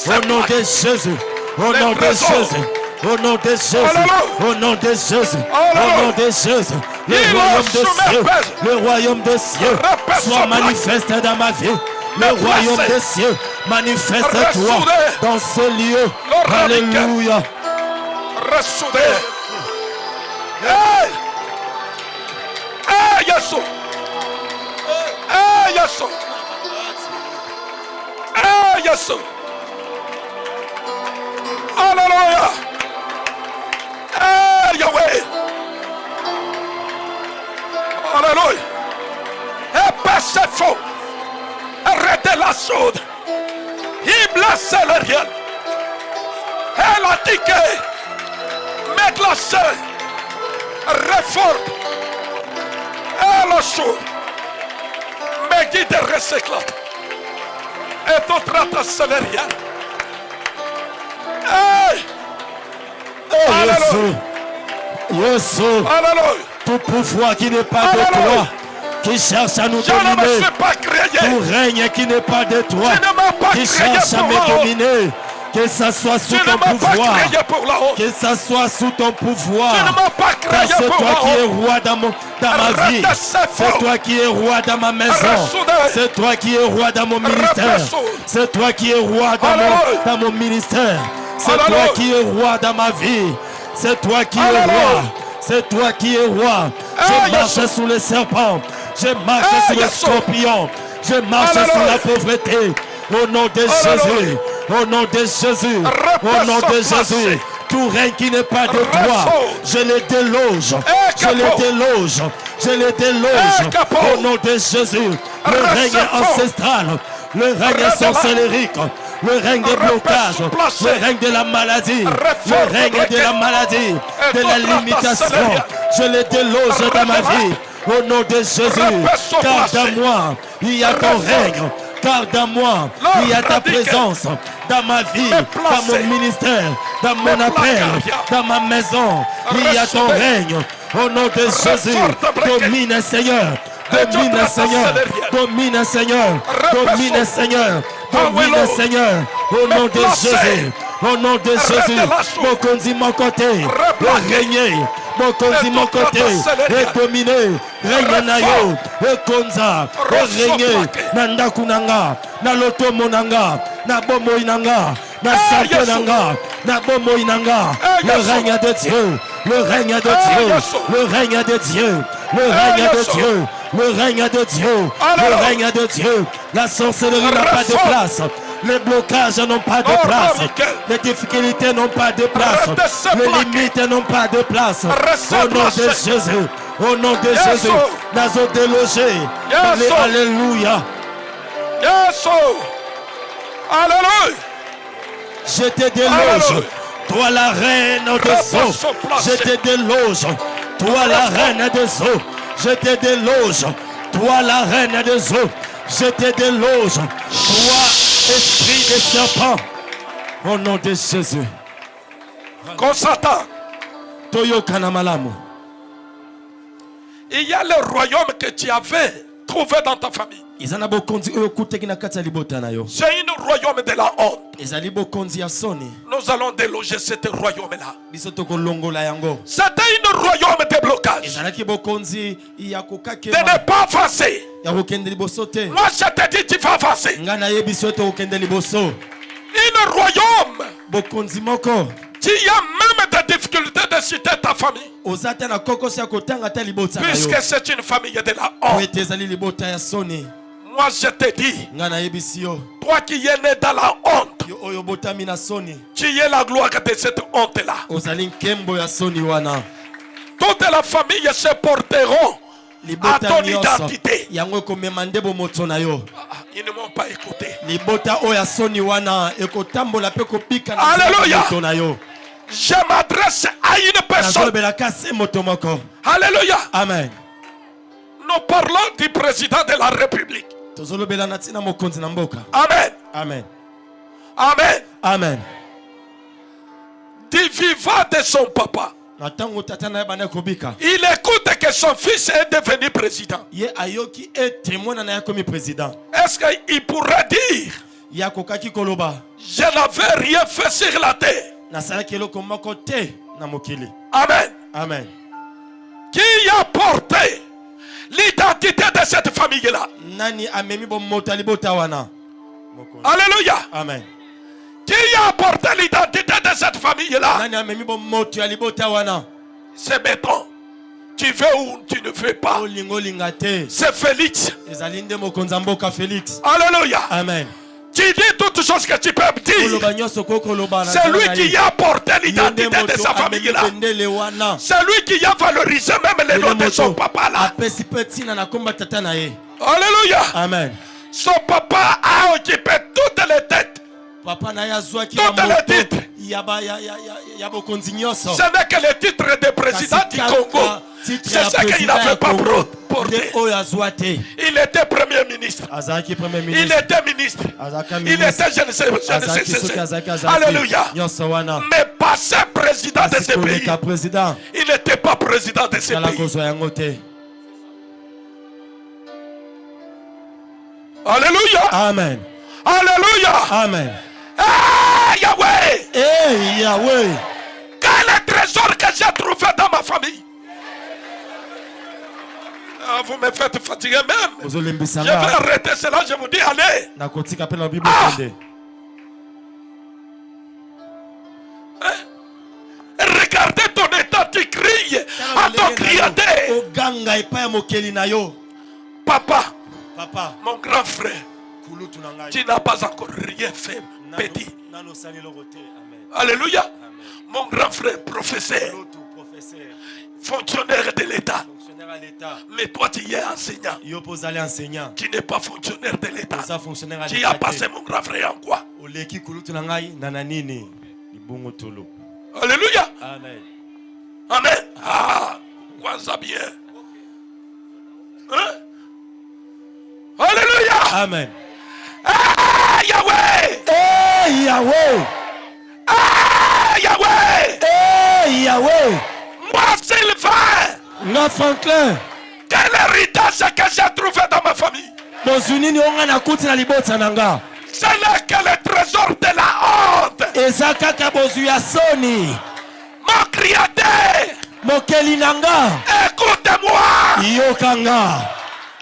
Au nom de Jésus. Au nom de Jésus. Au nom de Jésus. Au nom de Jésus. Au nom de Jésus. Le royaume des cieux. Le royaume des cieux soit manifeste dans ma vie. Le royaume des cieux, manifeste-toi dans ce lieu. Alléluia. Ressoudé. Hey! Hey, Yesu. Hey, Yesu. Hey, Yesu. Alléluia. Hey, Yahweh. Alléluia. Épaisse faux. Arrêtez la soude. Il blesse le rien. Elle a dit que mettre la seule réforme. Elle a chaud. Mais guide recyclate. Et d'autres attaches le rien. Hey! Yesu, Alléluia. tout pouvoir qui n'est pas de toi, qui cherche à nous Je ne me dominer, suis pas créé. tout règne qui n'est pas de toi, Tu ne m'as pas qui créé cherche à pour me la honte. dominer, que ça soit sous Tu ne ton m'as pas pouvoir, créé pour la honte. que ça soit sous ton pouvoir. Tu ne m'as pas Car créé c'est pour toi la qui es honte. roi dans ma vie. C'est toi qui es roi dans ma maison. C'est toi qui es roi dans mon ministère. C'est toi qui es roi dans mon ministère. C'est toi qui es roi dans ma vie. C'est toi qui es roi. C'est toi qui es roi. Je marche sous les serpents. Je marche sous les scorpions. Je marche sous la pauvreté. Au nom de Jésus. Au nom de Jésus. Au nom de Jésus. Tout règne qui n'est pas de toi, je le déloge. Je le déloge. Je le déloge. Au nom de Jésus. Le règne ancestral. Le règne sorcellérique. Le règne des blocages, le règne de la maladie, le règne de la maladie, de la limitation. Je le déloge dans ma vie. Au nom de Jésus, car dans moi, il y a ton règne. Car dans moi, il y a ta présence. Dans ma vie, dans mon ministère, dans mon appel, dans ma maison, il y a ton règne. Au nom de Jésus, domine Seigneur. Domine Seigneur. Domine Seigneur. Domine Seigneur. Domine Seigneur. Au nom de Jésus. Au nom de Jésus. Mon conduit mon côté. Régner. Mon conduit mon côté. Et dominer. Règne nayo. Et konza. Et régner. Nanda kunanga. Na loto monanga. Na bomo inanga. Na santé nanga. Na bomo inanga. Le règne de Dieu. Le règne de Dieu. Le règne de Dieu. Le règne de Dieu. Le règne de Dieu. Le règne de Dieu. La sorcellerie n'a pas de place. Les blocages n'ont pas de place. Les difficultés n'ont pas de place. Les limites n'ont pas de place. Au nom de Jésus. Au nom de Jésus. Nous délogé. Alléluia. Alléluia. Je te déloge. Toi la reine des eaux. Je te déloge. Toi la reine des eaux. Je te déloge. Toi la reine des eaux. Je te déloge. Toi esprit de serpent. Au nom de Jésus. Constant. Toyokana malamu. Il y a le royaume que tu avais trouvé dans ta famille. C'est un royaume de la honte. Nous allons déloger ce royaume-là. C'était un royaume de blocage. De ne pas avancer. Moi je te dis tu vas avancer. Un royaume. Tu as même des difficultés de citer ta famille. Puisque c'est une famille de la honte. Moi je te dis, toi qui es né dans la honte, Yo oyo botami na soni. Tu es la gloire de cette honte-là. Ozali nkembo ya soni wana. Toute la famille se porteront à ton identité. Yango komema ndebo moto na yo. Ils ne m'ont pas écouté. Libota oya soni wana ekotambola pe kopika na Alléluia. moto na yo. Je m'adresse à une personne. Alléluia. Amen. Nous parlons du président de la République. Amen. Amen. Amen. Amen. Du vivant de son papa. Il écoute que son fils est devenu président. Est-ce qu'il pourrait dire: je n'avais rien fait sur la terre? Amen. Amen. Qui a porté l'identité de cette famille-là? Alléluia. Amen. Qui a porté l'identité de cette famille-là? C'est béton. Tu veux ou tu ne veux pas. C'est Félix. Alléluia. Amen. Tu dis toutes choses que tu peux dire. C'est lui qui a porté l'identité de sa famille-là. C'est lui qui a valorisé même le nom de son papa-là. Alléluia. Amen. Son papa a occupé toutes les têtes. Toutes les titres. Ce n'est que le titre de président du Congo. C'est ça qu'il n'avait pas porté. Il était premier ministre. Il était ministre. Il était je ne sais. Alléluia. Mais passé président de ce pays. Il n'était pas président de ce pays. Alléluia. Amen. Alléluia. Amen. Hey, Yahweh. Hey, Yahweh. Quel est le trésor que j'ai trouvé dans ma famille? Vous me faites fatiguer même. Je vais arrêter cela, je vous dis allez. Regardez ton état, tu cries à ton créateur. Papa, mon grand frère, tu n'as pas encore rien fait, petit. Alléluia. Mon grand frère, professeur, fonctionnaire de l'État. Mais toi, tu es enseignant. Tu n'es pas fonctionnaire de l'État. Tu as passé mon grand frère en quoi? Alléluia. Amen. Amen. Ah, quoi ça bien? Hein? Alléluia. Amen. Ah, Yahweh. Hey, Yahweh. Ah, Yahweh. Hey, Yahweh. Moi, Sylvain. Nga Franklin. Quel héritage que j'ai trouvé dans ma famille? Ce n'est que le trésor de la honte. Mon créateur. Écoute-moi.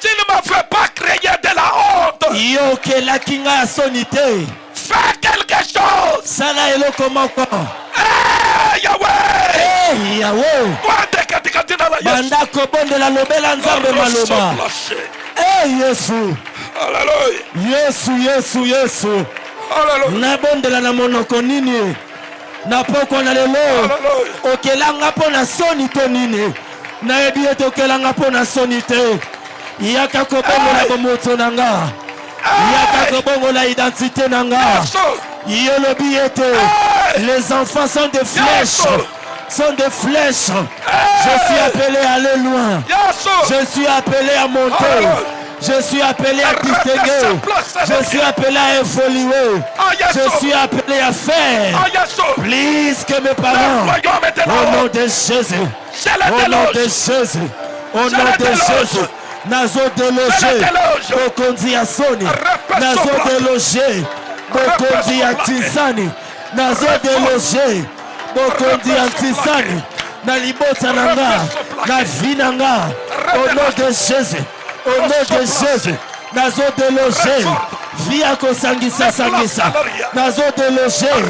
Tu ne me fais pas créer de la honte. Fais quelque chose. Hey, Yahweh. Yesu. Nabondela na monoko nini? Na poko na lelo. Okelanga po na soni to nini? Na yebi ete okelanga po na soni te. Yaka kobongola bomoto nanga. Yaka kobongola identité nanga. Yolobi ete les enfants sont des flèches. Sont des flèches. Je suis appelé à aller loin. Je suis appelé à monter. Je suis appelé à distinguer. Je suis appelé à évoluer. Je suis appelé à faire plus que mes parents. Au nom de Jésus. Au nom de Jésus. Au nom de Jésus. Nazo délogé. Bokondi à Soni. Nazo délogé. Bokondi à Tisani. Nazo délogé. Bokondi à Tisani. Na libota nanga. Na vinanga. Au nom de Jésus. Au nom de Jésus, nazo déloger, via kosangisa sangisa, nazo déloger,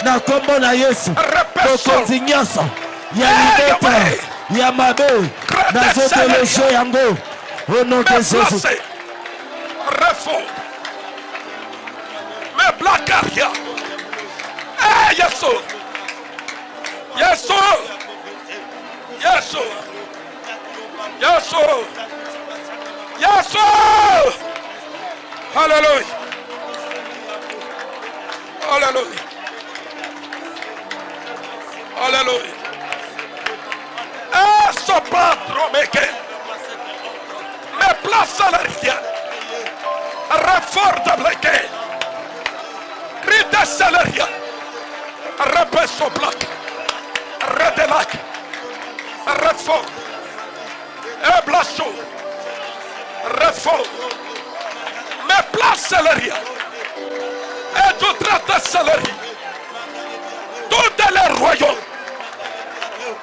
na kombo na Yesu, bokonzi nyonso, ya libota, ya mabe, nazo déloger yango, au nom de Jésus. Me Blakaria. Eh, Yesu. Yesu. Yesu. Yesu. Yesu. Hallelujah. Hallelujah. Hallelujah. Eh, sopatro meke. Me place l'aria. Rafforda bleke. Grita salaria. Repeso black. Redelac. Refort. E blasso. Refort. Me place l'aria. Et tu traites salaire. Tout les royaumes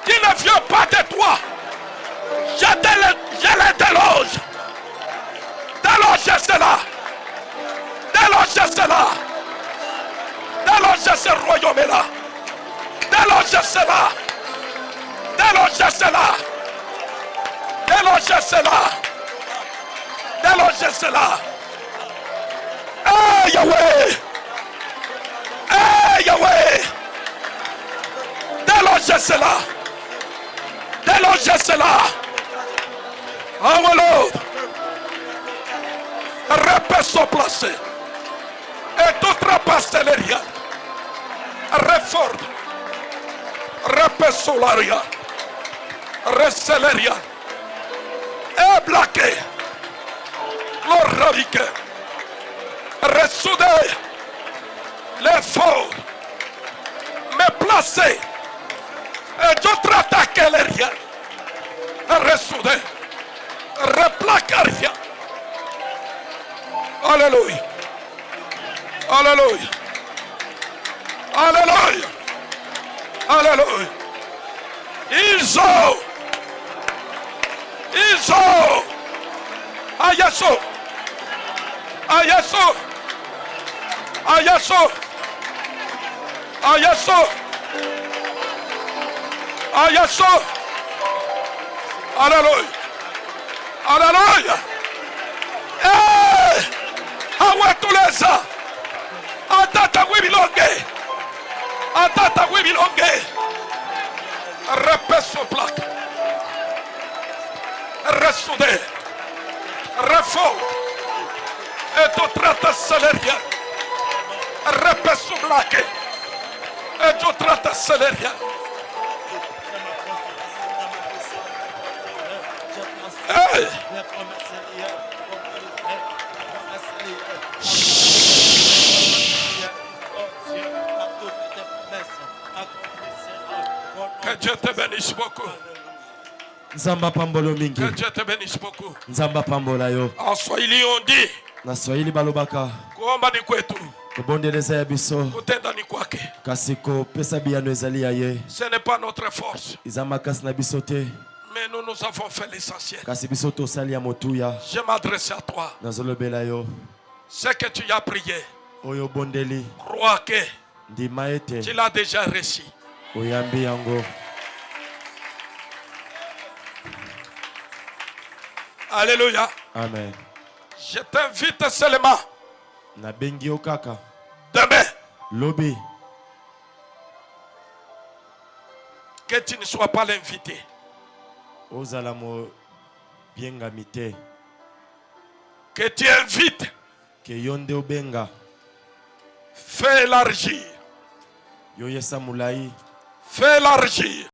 qui ne viennent pas de toi, je les déloge. Déloge cela. Déloge cela. Déloge ce royaume-là. Déloge cela. Déloge cela. Déloge cela. Déloge cela. Eh Yahweh. Eh Yahweh. Délogez cela. Délogez cela. Oh mon Lord. Repeso placé. Et toute pastelleria. Reforme. Repesolaria. Receleria. Et blaqué. Glorifique. Ressoudé. L'effort. Me placer. Et d'autres attaquer les riens. Ressouder. Replaquer rien. Alléluia. Alléluia. Alléluia. Alléluia. Ils ont. Ayasso. Ayasso. Ayasso. Ayasso. Ayasso. Alléluia. Alléluia. Eh! Awatuleza. Atata wibilonge. Atata wibilonge. Repeso plaque. Ressoudé. Refort. Et tu traites salaire. Repeso plaque. Et tu traites salaire. Hey. Que Dieu te bénisse beaucoup. Nzamba pambolo mingi. Que Dieu te bénisse beaucoup. Nzamba pambola yo. En Swahili on dit. Na Swahili balobaka. Kuomba ni kwetu. Kobondeleza ya biso. Kutenda ni kwake. Kasi kopesa biyano ezali ya ye. Ce n'est pas notre force. Eza makasi na biso te. Mais nous avons fait l'essentiel. Kasi biso tosali ya motuya. Je m'adresse à toi. Nazolobela yo. Ce que tu as prié. Oyo bondeli. Crois que Ndima ete. tu l'as déjà reçu. Oyambi yango. Alléluia. Amen. Je t'invite seulement. Na bengi yo kaka. Demain. Lobi. Que tu ne sois pas l'invité. Ozala mo bienga mite. Que tu invites. Que yonde obenga. Fais élargir. Yo yesa mulai. Fais élargir.